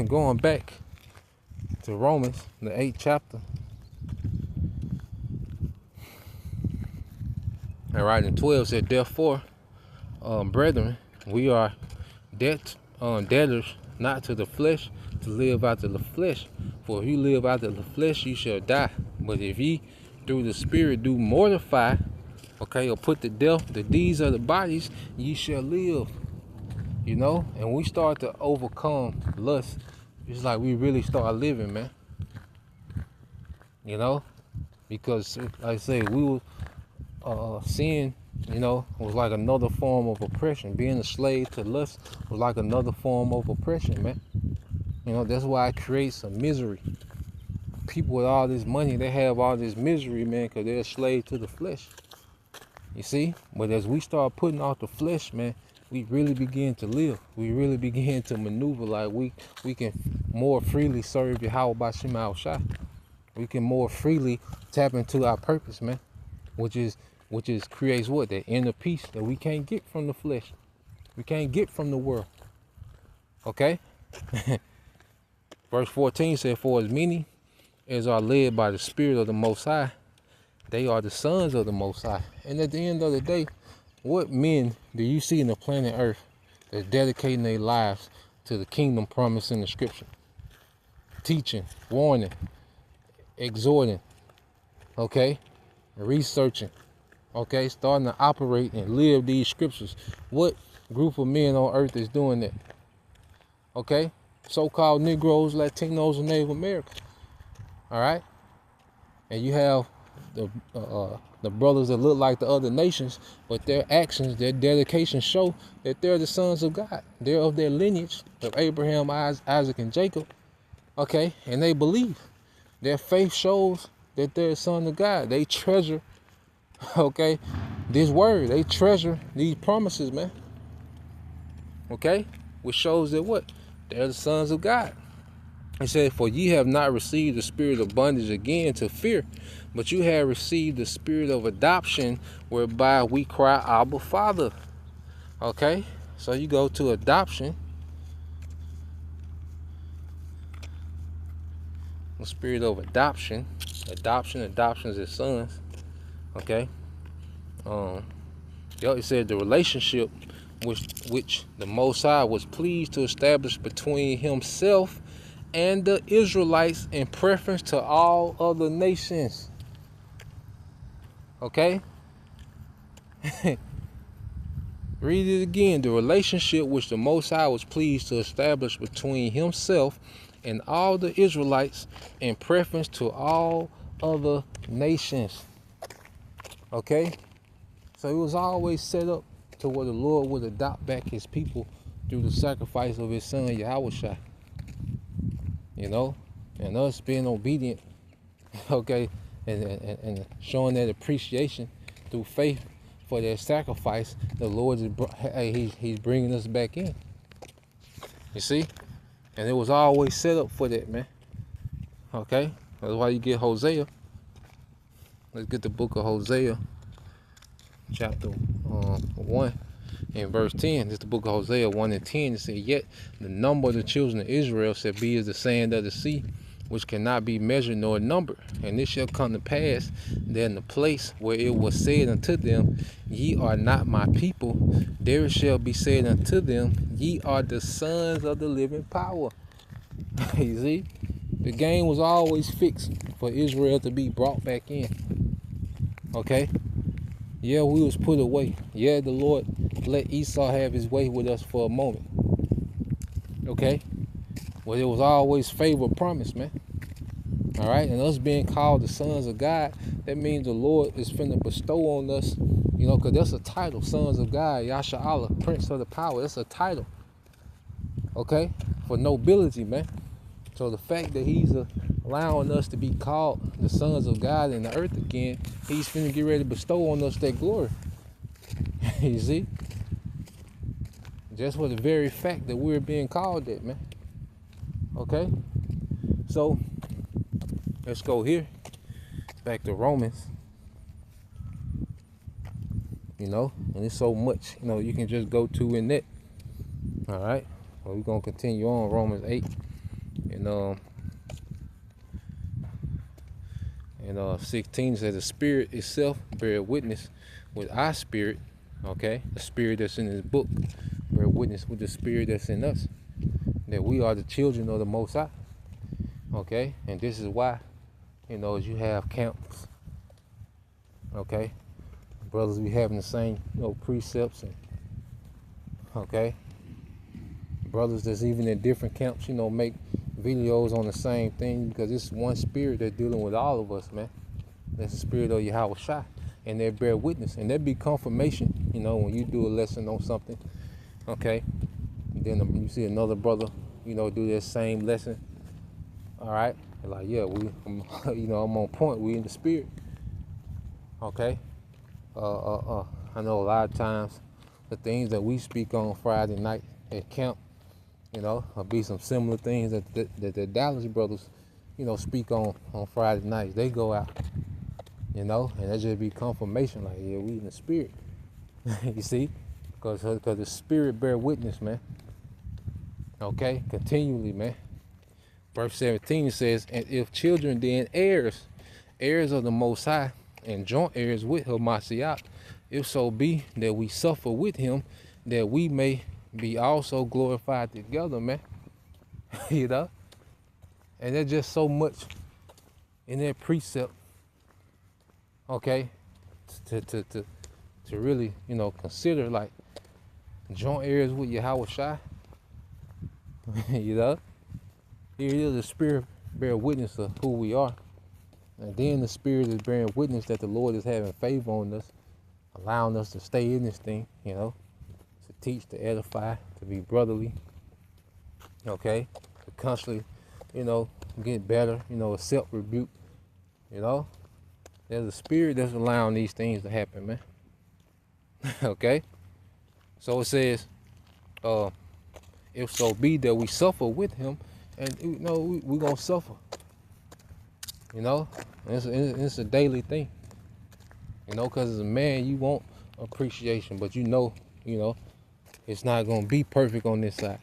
going back to Romans, the 8th chapter. All right, and 12 said, therefore, brethren, we are debtors not to the flesh, to live after the flesh. For if you live after the flesh, you shall die. But if ye through the Spirit do mortify, okay, or put to death the deeds of the bodies, ye shall live. You know, and we start to overcome lust. It's like we really start living, man. You know, because like I say, we were sin. You know, was like another form of oppression. Being a slave to lust was like another form of oppression, man. You know, that's why it creates a misery. People with all this money, they have all this misery, man, because they're a slave to the flesh. You see? But as we start putting off the flesh, man, we really begin to live. We really begin to maneuver like we can more freely serve Yahweh Bashim Al-Shah. We can more freely tap into our purpose, man, which is creates what? That inner peace that we can't get from the flesh. We can't get from the world. Okay? Verse 14 said, for as many as are led by the Spirit of the Most High, they are the sons of the Most High. And at the end of the day, what men do you see in the planet Earth that's dedicating their lives to the kingdom promised in the scripture? Teaching, warning, exhorting, okay? Researching, okay? Starting to operate and live these scriptures. What group of men on earth is doing that? Okay? So-called Negroes, Latinos, and Native Americans. All right? And you have the brothers that look like the other nations, but their actions, their dedication show that they're the sons of God. They're of their lineage of Abraham, Isaac, and Jacob. Okay? And they believe. Their faith shows that they're a son of God. They treasure, okay, this word. They treasure these promises, man. Okay? Which shows that what? They're the sons of God. It said, for ye have not received the spirit of bondage again to fear, but you have received the spirit of adoption, whereby we cry, Abba, Father. Okay? So you go to adoption. The spirit of adoption. Adoptions as sons. Okay? It said the relationship which the Most High was pleased to establish between himself and the Israelites in preference to all other nations. Okay? Read it again. The relationship which the Most High was pleased to establish between himself and all the Israelites in preference to all other nations. Okay? So it was always set up to where the Lord would adopt back his people through the sacrifice of his son Yahushua. You know? And us being obedient, okay, and showing that appreciation through faith for their sacrifice, the Lord is he's bringing us back in. You see? And it was always set up for that, man. Okay? That's why you get Hosea. Let's get the book of Hosea, chapter 1 and verse 10. This is the book of Hosea 1 and 10. It said, yet the number of the children of Israel shall be as the sand of the sea, which cannot be measured nor numbered. And it shall come to pass that in the place where it was said unto them, ye are not my people, there shall be said unto them, ye are the sons of the living power. You see? The game was always fixed for Israel to be brought back in. Okay? Yeah, we was put away. Yeah, the Lord let Esau have his way with us for a moment. Okay? Well, it was always favor promised, man. All right? And us being called the sons of God, that means the Lord is finna bestow on us, you know, because that's a title, sons of God, Yasha Allah, Prince of the Power. That's a title. Okay? For nobility, man. So the fact that he's allowing us to be called the sons of God in the earth again, he's finna get ready to bestow on us that glory. You see? Just for the very fact that we're being called that, man. Okay? So, let's go here. Back to Romans. You know? And it's so much, you know, you can just go to in that. Alright? Well, we're going to continue on Romans 8. and 16 says the spirit itself bear witness with our spirit, okay? The spirit that's in this book bear witness with the spirit that's in us, that we are the children of the Most High, okay? And this is why, as you have camps, okay? Brothers be having the same, precepts, and, okay? Brothers that's even in different camps, make videos on the same thing, because it's one spirit that's dealing with all of us, man. That's the spirit of Yahweh Shai, and they bear witness, and there be confirmation, when you do a lesson on something, okay? And then you see another brother, do that same lesson, all right? They're like, yeah, I'm on point. We in the spirit, okay? I know a lot of times the things that we speak on Friday night at camp, there'll be some similar things that the Dallas brothers, speak on Friday nights. They go out, and that just be confirmation, like, yeah, we in the spirit. You see? Because the spirit bear witness, man. Okay? Continually, man. Verse 17 says, and if children, then heirs of the Most High, and joint heirs with Hamashiach, if so be that we suffer with him, that we may be also glorified together, man. And there's just so much in that precept, okay, to really, consider, like, joint heirs with Yahweh Shai. Here it is, the spirit bear witness of who we are. And then the spirit is bearing witness that the Lord is having favor on us, allowing us to stay in this thing, to teach, to edify, to be brotherly, okay, to constantly, get better, accept rebuke, There's a spirit that's allowing these things to happen, man. Okay? So it says, if so be that we suffer with him, and we're going to suffer. It's a daily thing. Because as a man, you want appreciation, but it's not going to be perfect on this side.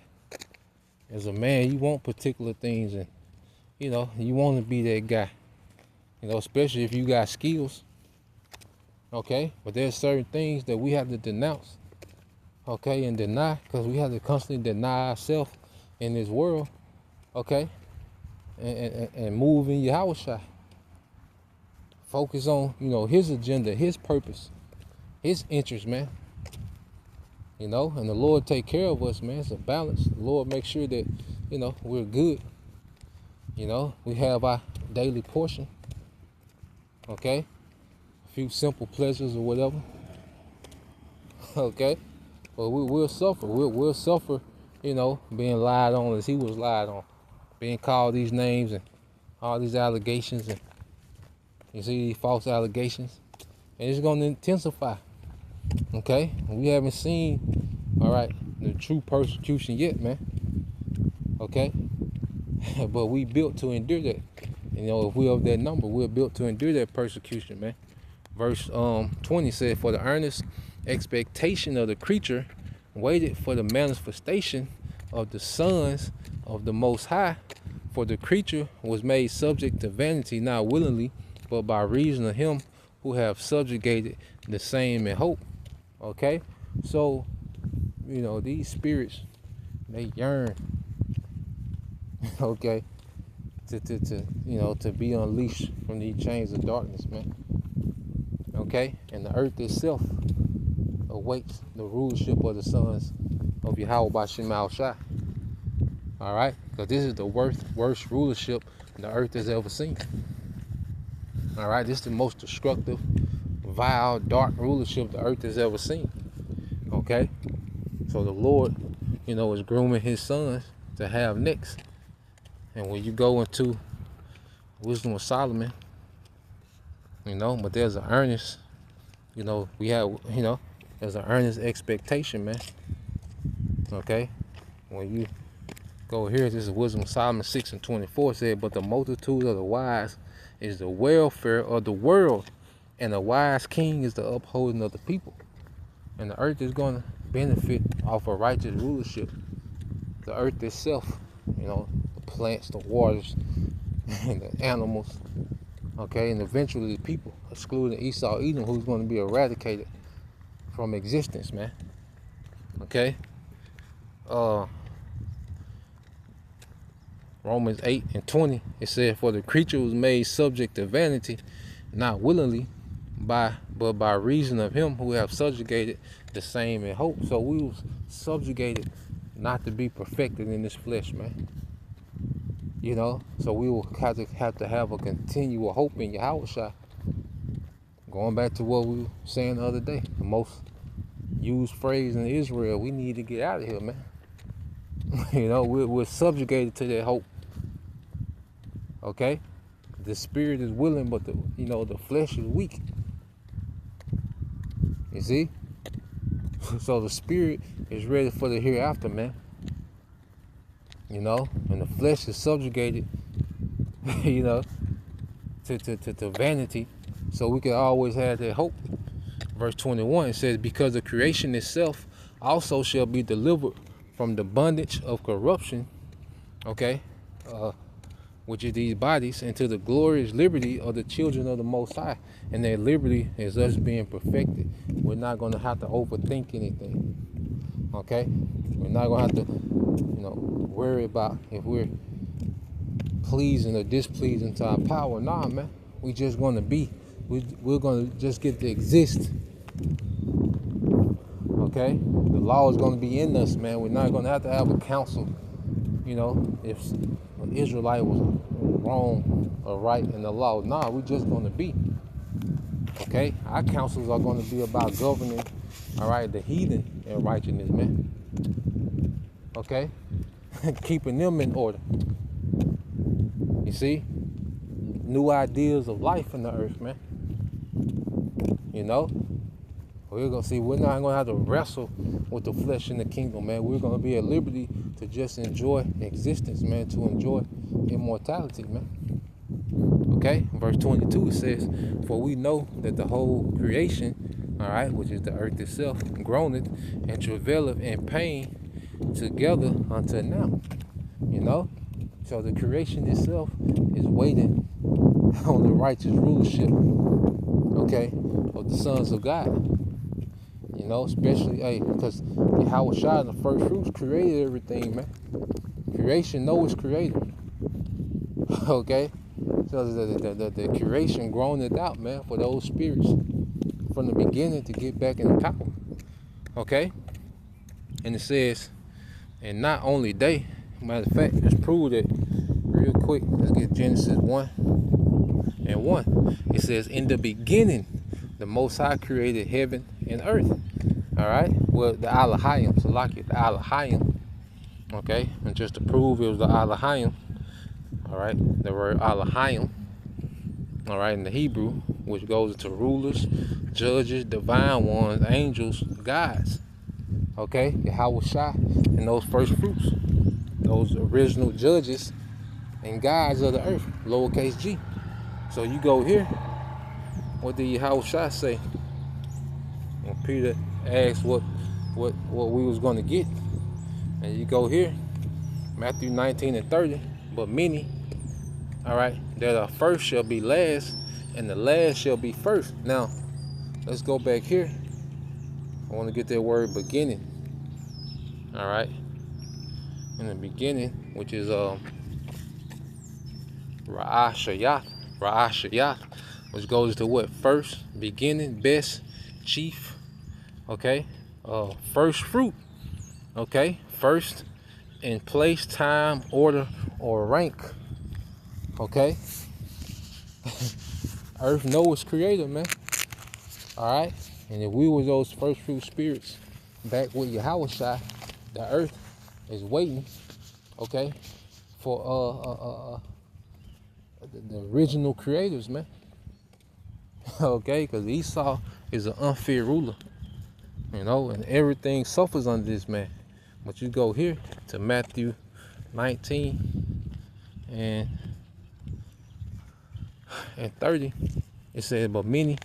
As a man, you want particular things, and, you want to be that guy. Especially if you got skills, okay? But there's certain things that we have to denounce, okay, and deny, because we have to constantly deny ourselves in this world, okay? And move in Yahweh Shai. Focus on, his agenda, his purpose, his interest, man. And the Lord take care of us, man. It's a balance. The Lord make sure that, we're good. We have our daily portion. Okay? A few simple pleasures or whatever. Okay? But we'll suffer. We'll suffer, being lied on as he was lied on. Being called these names and all these allegations, and you see these false allegations. And it's going to intensify. Okay? We haven't seen, all right, the true persecution yet, man. Okay? But we built to endure that. If we're of that number, we're built to endure that persecution, man. Verse 20 said, for the earnest expectation of the creature waited for the manifestation of the sons of the Most High. For the creature was made subject to vanity, not willingly, but by reason of him who have subjugated the same in hope. Okay? So, these spirits, they yearn, okay, to be unleashed from these chains of darkness, man. Okay? And the earth itself awaits the rulership of the sons of Yahweh B'Shem Shai. All right? Because this is the worst rulership the earth has ever seen. All right? This is the most destructive, vile, dark rulership the earth has ever seen. Okay? So the Lord, is grooming his sons to have next. And when you go into Wisdom of Solomon, but there's an earnest, we have, there's an earnest expectation, man. Okay? When you go here, this is Wisdom of Solomon 6:24 said, but the multitude of the wise is the welfare of the world, and the wise king is the upholding of the people. And the earth is going to benefit off a righteous rulership. The earth itself, the plants, the waters, and the animals. Okay, and eventually the people, excluding Esau, Edom, who's going to be eradicated from existence, man. Okay. Romans 8:20, it said, "For the creature was made subject to vanity, not willingly, but by reason of him who have subjugated the same in hope." So we was subjugated not to be perfected in this flesh, man. You know, so we will have to have a continual hope in Yahushua. Going back to what we were saying the other day, the most used phrase in Israel, we need to get out of here, man. You know, we're subjugated to that hope. Okay? The spirit is willing, but the flesh is weak. You see? So the spirit is ready for the hereafter, man. You know, and the flesh is subjugated, you know, to vanity. So we can always have that hope. Verse 21, it says, "Because the creation itself also shall be delivered from the bondage of corruption," okay, which is these bodies, into the glorious liberty of the children of the Most High. And that liberty is us being perfected. We're not going to have to overthink anything. Okay? We're not going to have to, worry about if we're pleasing or displeasing to our power. Nah, man. We just going to be. We're going to just get to exist. Okay? The law is going to be in us, man. We're not going to have a council. You know, if an Israelite was wrong or right in the law. Nah, we're just going to be. Okay? Our councils are going to be about governing, all right, the heathen in righteousness, man. Okay? Keeping them in order. You see? New ideas of life in the earth, man. You know? We're going to see, we're not going to have to wrestle with the flesh in the kingdom, man. We're going to be at liberty to just enjoy existence, man, to enjoy immortality, man. Okay? Verse 22, it says, "For we know that the whole creation, all right, which is the earth itself, groaneth and travaileth in pain together until now." You know? So the creation itself is waiting on the righteous rulership, okay, of the sons of God. You know, especially, because Yahushua, the first fruits, created everything, man. Creation knows it's created. Okay? So the creation groaneth out, man, for those spirits from the beginning to get back in the power. Okay? And it says, and not only they, matter of fact, let's prove that real quick. Let's get Genesis 1:1. It says, "In the beginning, the Most High created heaven and earth." All right? Well, the Elohim, Salaki, the Elohim. Okay? And just to prove it was the Elohim, all right, the word Elohim, all right, in the Hebrew, which goes into rulers, judges, divine ones, angels, gods. Okay? Yahushua and those first fruits, those original judges and gods of the earth, lowercase g. So you go here, what did Yahushua say? And Peter asked what we was going to get. And you go here, Matthew 19:30, "But many, all right, that are first shall be last, and the last shall be first." Now, let's go back here. I want to get that word beginning. All right. In the beginning, which is Ra'ashayah, which goes to what? First, beginning, best, chief. Okay. First fruit. Okay. First in place, time, order, or rank. Okay. Earth knows its creator, man. All right. And if we were those first fruit spirits back with Yahushua, the earth is waiting, okay, for the original creators, man. Okay, because Esau is an unfair ruler, you know, and everything suffers under this man. But you go here to Matthew 19:30, it says, but many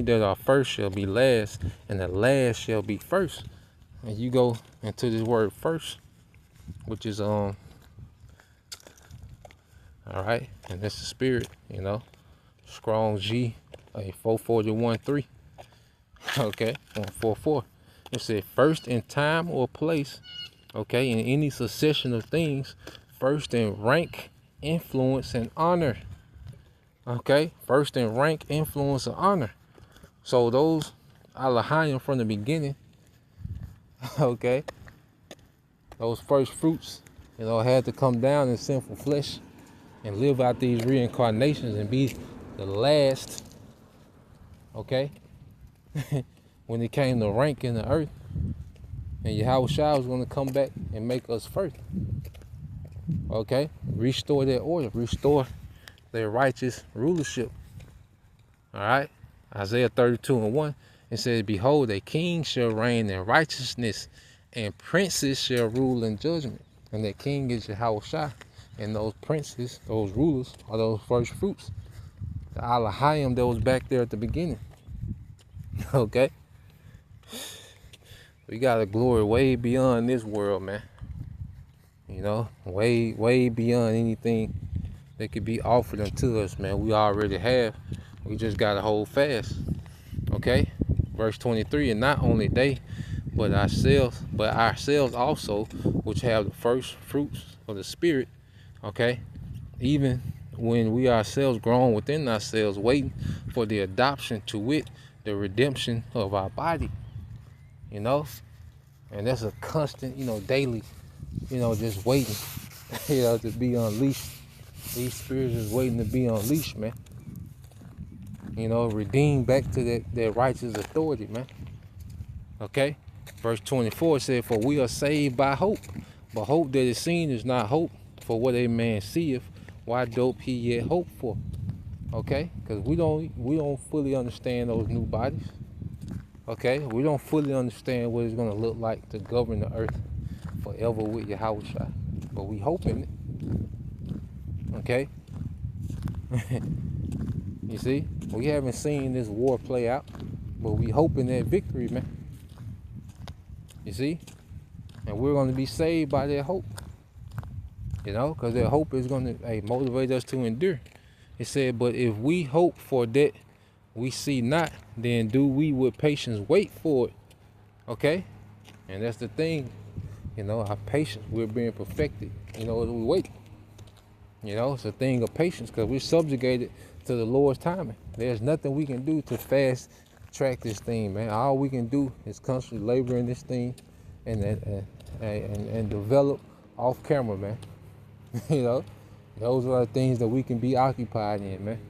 that are first shall be last, and the last shall be first. And you go into this word first, which is All right, and that's the spirit, you know. Strong G, a 441-3. Okay, 144. It said first in time or place, okay, in any succession of things, first in rank, influence, and honor. Okay, first in rank, influence, and honor. So those Alahayim from the beginning, okay, those first fruits, you know, had to come down in sinful flesh and live out these reincarnations and be the last, okay, when it came to rank in the earth. And Yahweh Shai was going to come back and make us first. Okay? Restore their order. Restore their righteous rulership. Alright? Isaiah 32:1. It says, behold, a king shall reign in righteousness, and princes shall rule in judgment. And that king is Yahweh Shai. And those princes, those rulers, are those first fruits. The Alahayim that was back there at the beginning. Okay? We got a glory way beyond this world, man. You know, way, way beyond anything that could be offered unto us, man. We already have. We just got to hold fast. Okay? Verse 23, and not only they, but ourselves also, which have the first fruits of the Spirit, okay? Even when we ourselves grown within ourselves, waiting for the adoption, to wit, the redemption of our body. You know? And that's a constant, you know, daily, you know, just waiting, you know, to be unleashed. These spirits is waiting to be unleashed, man. You know, redeemed back to that righteous authority, man. Okay? Verse 24 said, for we are saved by hope. But hope that is seen is not hope. For what a man seeth, why dope he yet hope for? Okay? Because we don't fully understand those new bodies. Okay? We don't fully understand what it's going to look like to govern the earth forever with Yahweh Shai. But we hoping it. Okay? You see? We haven't seen this war play out, but we hoping that victory, man. You see? And we're going to be saved by that hope. You know? Because that hope is going to motivate us to endure. It said, but if we hope for that we see not, then do we with patience wait for it. Okay? And that's the thing. You know, our patience, we're being perfected, you know, as we wait. You know, it's a thing of patience because we're subjugated to the Lord's timing. There's nothing we can do to fast track this thing, man. All we can do is constantly labor in this thing and develop off camera, man. You know, those are the things that we can be occupied in, man.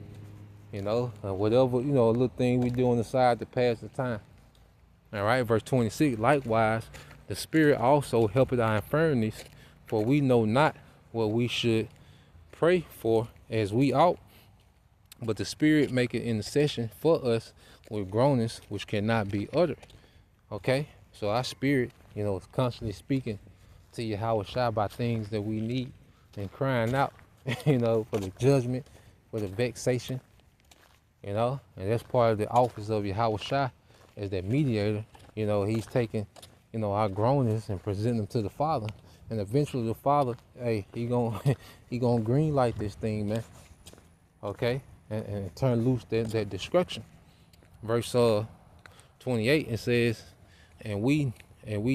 You know, whatever, you know, a little thing we do on the side to pass the time. All right, verse 26, likewise, the Spirit also helpeth our infirmities, for we know not what we should pray for as we ought, but the Spirit maketh intercession for us with groanings which cannot be uttered. Okay, so our spirit, you know, is constantly speaking to Yahweh Shai about things that we need and crying out, you know, for the judgment, for the vexation. You know, and that's part of the office of Yahweh Shai as that mediator. You know, he's taking, you know, our groanings and presenting them to the Father. And eventually the Father, hey, he gonna green light this thing, man. Okay? And turn loose that destruction. Verse 28, it says, and we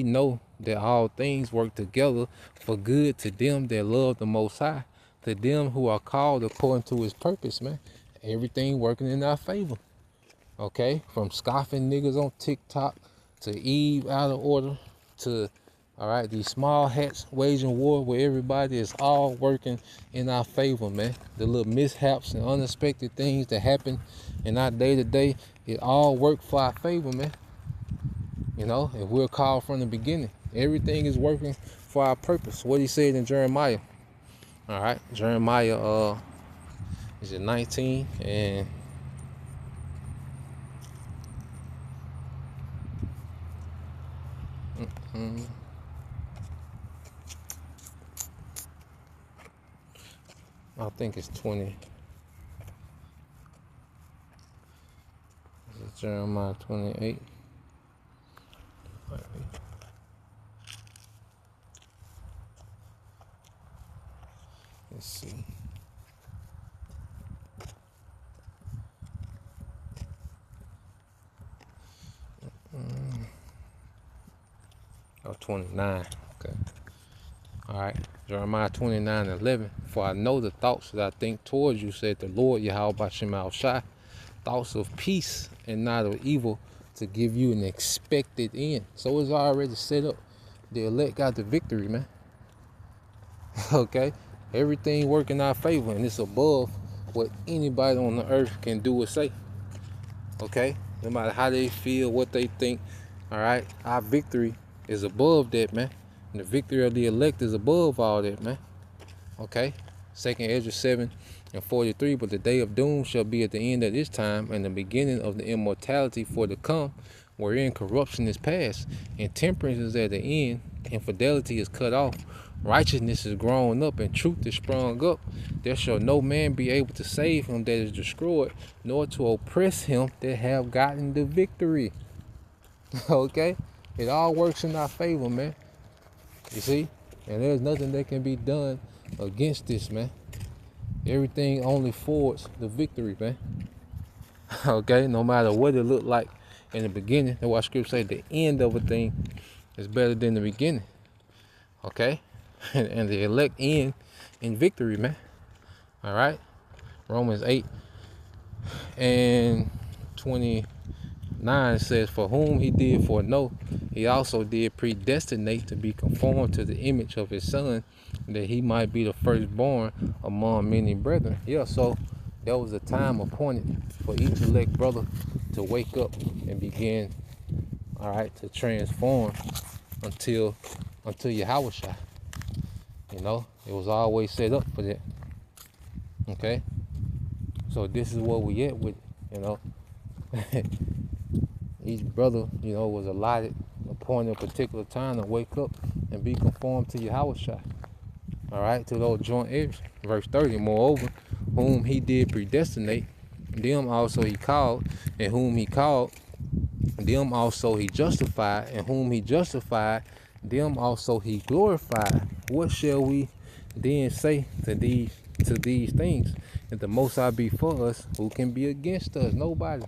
know that all things work together for good to them that love the Most High, to them who are called according to his purpose, man. Everything working in our favor. Okay? From scoffing niggas on TikTok to Eve out of order to, all right, these small hats waging war where everybody is all working in our favor, man. The little mishaps and unexpected things that happen in our day-to-day, it all work for our favor, man. You know, if we're called from the beginning, everything is working for our purpose. What he said in Jeremiah. All right, Jeremiah, is it 19 and I think it's 20. Is it Jeremiah 28? Let's see. Or 29. Okay. All right. Jeremiah 29:11. For I know the thoughts that I think towards you, said the Lord Yahweh Bashem Al Shai, thoughts of peace and not of evil, to give you an expected end. So it's already set up. The elect got the victory, man. Okay? Everything working in our favor, and it's above what anybody on the earth can do or say. Okay? No matter how they feel, what they think. All right? Our victory is above that, man. And the victory of the elect is above all that, man. Okay? 2nd Ezra 7:43. But the day of doom shall be at the end of this time, and the beginning of the immortality for to come, wherein corruption is past, and temperance is at the end, and fidelity is cut off. Righteousness is grown up, and truth is sprung up. There shall no man be able to save him that is destroyed, nor to oppress him that have gotten the victory. Okay? It all works in our favor, man. You see? And there's nothing that can be done against this, man. Everything only forwards the victory, man. Okay? No matter what it looked like in the beginning. That's why scripture say the end of a thing is better than the beginning. Okay? And the elect end in victory, man. All right? Romans 8:29 says, for whom he did foreknow, he also did predestinate to be conformed to the image of his son, that he might be the firstborn among many brethren. Yeah, so there was a time appointed for each elect brother to wake up and begin, all right, to transform until Yahweh Shai. You know, it was always set up for that. Okay? So this is what we at with it, you know. Each brother, you know, was appointed a particular time to wake up and be conformed to Yahweh Shai. All right, to those joint heirs. Verse 30, moreover, whom he did predestinate, them also he called, and whom he called, them also he justified, and whom he justified, them also he glorified. What shall we then say to these things? If the Most High be for us, who can be against us? Nobody.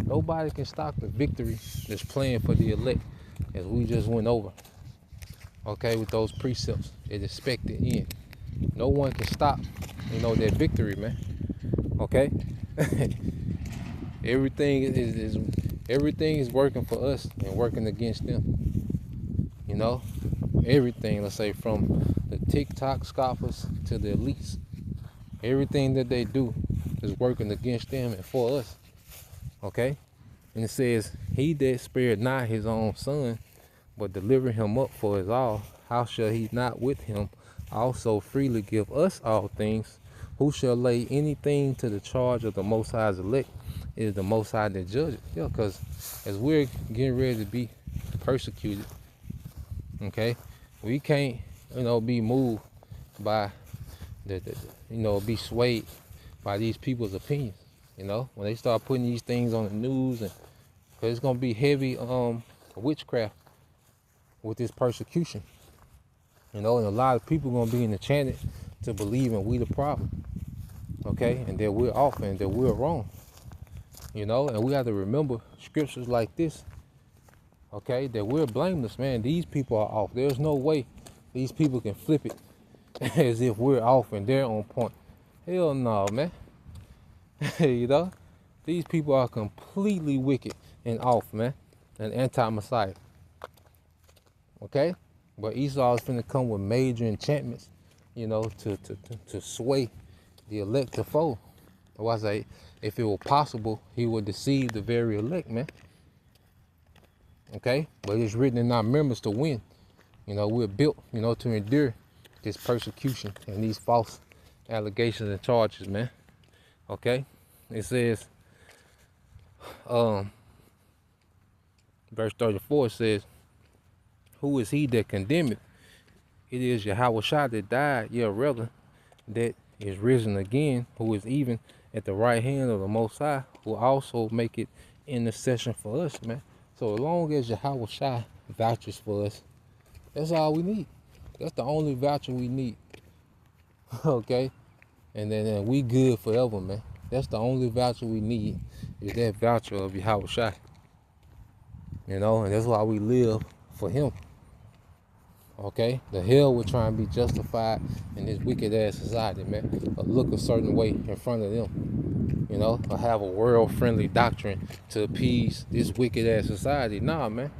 Nobody can stop the victory that's planned for the elect, as we just went over. Okay, with those precepts, it expected in. No one can stop, you know, that victory, man. Okay? Everything is working for us and working against them. You know? Everything, let's say, from the TikTok scoffers to the elites. Everything that they do is working against them and for us. Okay? And it says, he that spared not his own son, but delivered him up for us all, how shall he not with him also freely give us all things? Who shall lay anything to the charge of the Most High's elect? It is the Most High that judges. Yeah, because as we're getting ready to be persecuted, okay, we can't, you know, be moved by be swayed by these people's opinions. You know, when they start putting these things on the news, and because it's gonna be heavy witchcraft with this persecution. You know, and a lot of people gonna be enchanted to believe in we the problem. Okay, and that we're off and that we're wrong. You know, and we have to remember scriptures like this. Okay, that we're blameless, man. These people are off. There's no way these people can flip it as if we're off and they're on point. Hell no, man. You know, these people are completely wicked and off, man, and anti-Messiah. Okay, but Esau is finna come with major enchantments, you know, to sway the elect to fold. Or I say, if it were possible, he would deceive the very elect, man. Okay, but it's written in our members to win. You know, we're built, you know, to endure this persecution and these false allegations and charges, man. Okay, it says, verse 34 says, who is he that condemneth? It is Yahweh Shai that died, yeah, rather, that is risen again, who is even at the right hand of the Most High, who also make it intercession for us, man. So as long as Yahweh Shai vouches for us, that's all we need. That's the only voucher we need. Okay? And then we good forever, man. That's the only voucher we need, is that voucher of Yahweh Shai. You know, and that's why we live for him. Okay, the hell we're trying to be justified in this wicked ass society, man. Or look a certain way in front of them, or have a world friendly doctrine to appease this wicked ass society. Nah, man.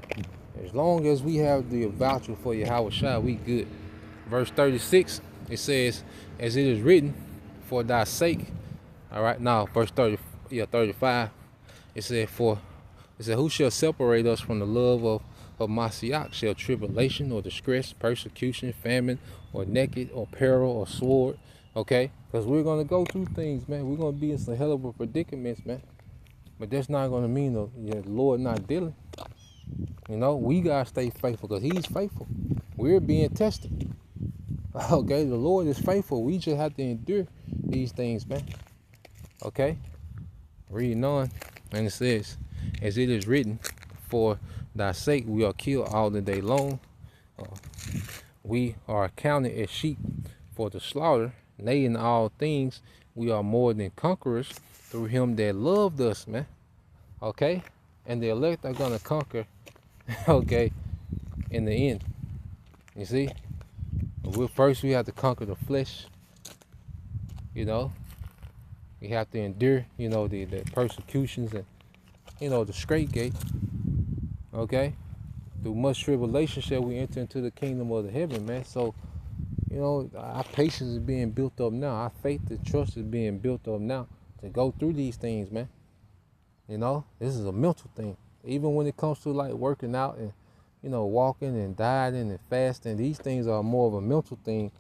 As long as we have the voucher for Yahweh Shai, we good. Verse 36, it says, as it is written, for thy sake. All right, now verse 35, it said, who shall separate us from the love of Mashiach? Shall tribulation or distress, persecution, famine, or naked, or peril, or sword? Okay, because we're going to go through things, man. We're going to be in some hell of a predicaments, man. But that's not going to mean the Lord not dealing. We got to stay faithful because he's faithful. We're being tested. Okay, the Lord is faithful. We just have to endure these things, man. Okay, reading on, and it says, as it is written, for thy sake we are killed all the day long. We are accounted as sheep for the slaughter. Nay, in all things we are more than conquerors through him that loved us, man. Okay, and the elect are gonna conquer. Okay, in the end, you see, first we have to conquer the flesh. We have to endure, the persecutions and, the straight gate. Okay, through much tribulation shall we enter into the kingdom of the heaven, man. So, our patience is being built up now. Our faith and trust is being built up now to go through these things, man. This is a mental thing. Even when it comes to like working out and, walking and dieting and fasting, these things are more of a mental thing,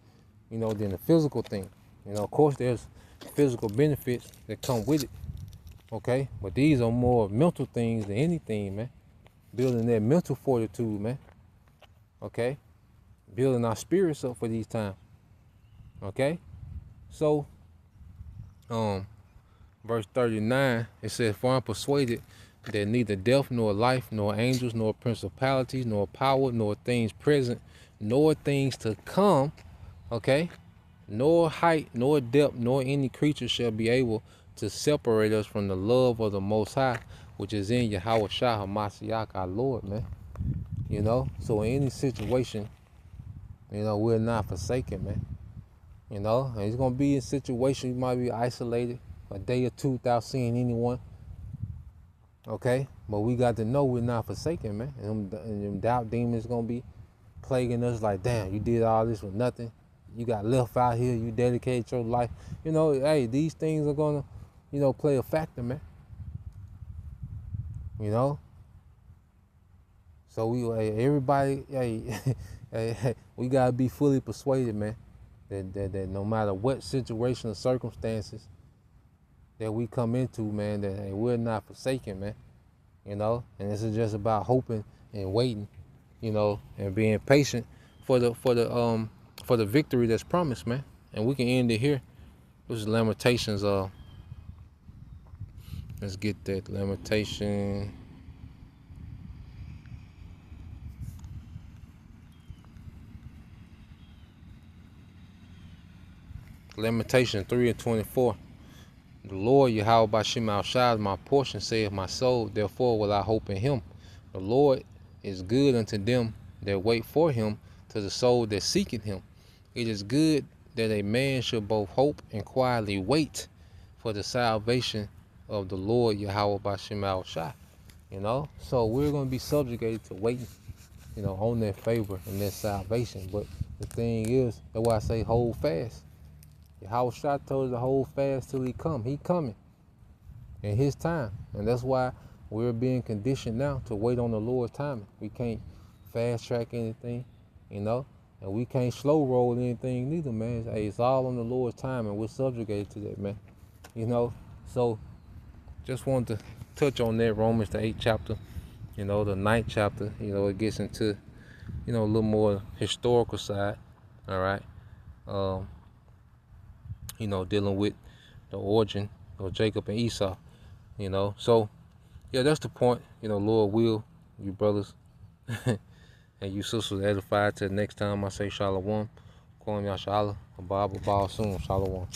than a physical thing. Of course, there's physical benefits that come with it. Okay, but these are more mental things than anything, man. Building that mental fortitude, man. Okay, building our spirits up for these times. Okay, so verse 39, it says, for I'm persuaded that neither death nor life nor angels nor principalities nor power nor things present nor things to come, okay, nor height nor depth nor any creature shall be able to separate us from the love of the Most High, which is in Yahweh Shai HaMashiach our Lord, man. So in any situation, we're not forsaken, man. And it's gonna be a situation you might be isolated a day or two without seeing anyone. Okay, but we got to know we're not forsaken, man. And them doubt demons gonna be plaguing us like, damn, you did all this with nothing. You got left out here. You dedicated your life. Hey, these things are gonna, play a factor, man. So everybody, we gotta be fully persuaded, man, that no matter what situation or circumstances that we come into, man, that we're not forsaken, man. And this is just about hoping and waiting, and being patient for the victory that's promised, man. And we can end it here. This is Lamentations. Let's get that Lamentation. Lamentation 3:24. The Lord Yahweh Bashim Al Shai is my portion, saith my soul, therefore will I hope in him. The Lord is good unto them that wait for him, to the soul that seeketh him. It is good that a man should both hope and quietly wait for the salvation of the Lord Yahweh Bashim Al Shai. So we're going to be subjugated to waiting, on their favor and their salvation. But the thing is, that's why I say hold fast. Yahweh Shai told us to hold fast till he come. He coming in his time. And that's why we're being conditioned now to wait on the Lord's timing. We can't fast track anything, and we can't slow roll anything neither, man. It's all on the Lord's time, and we're subjugated to that, man. So just wanted to touch on that, Romans the 8th chapter, the 9th chapter. It gets into, a little more historical side, all right. Dealing with the origin of Jacob and Esau, So, yeah, that's the point. Lord will, you brothers and you sisters edified till next time I say Shalom. Kwam Yashala, Abba soon. Shalom.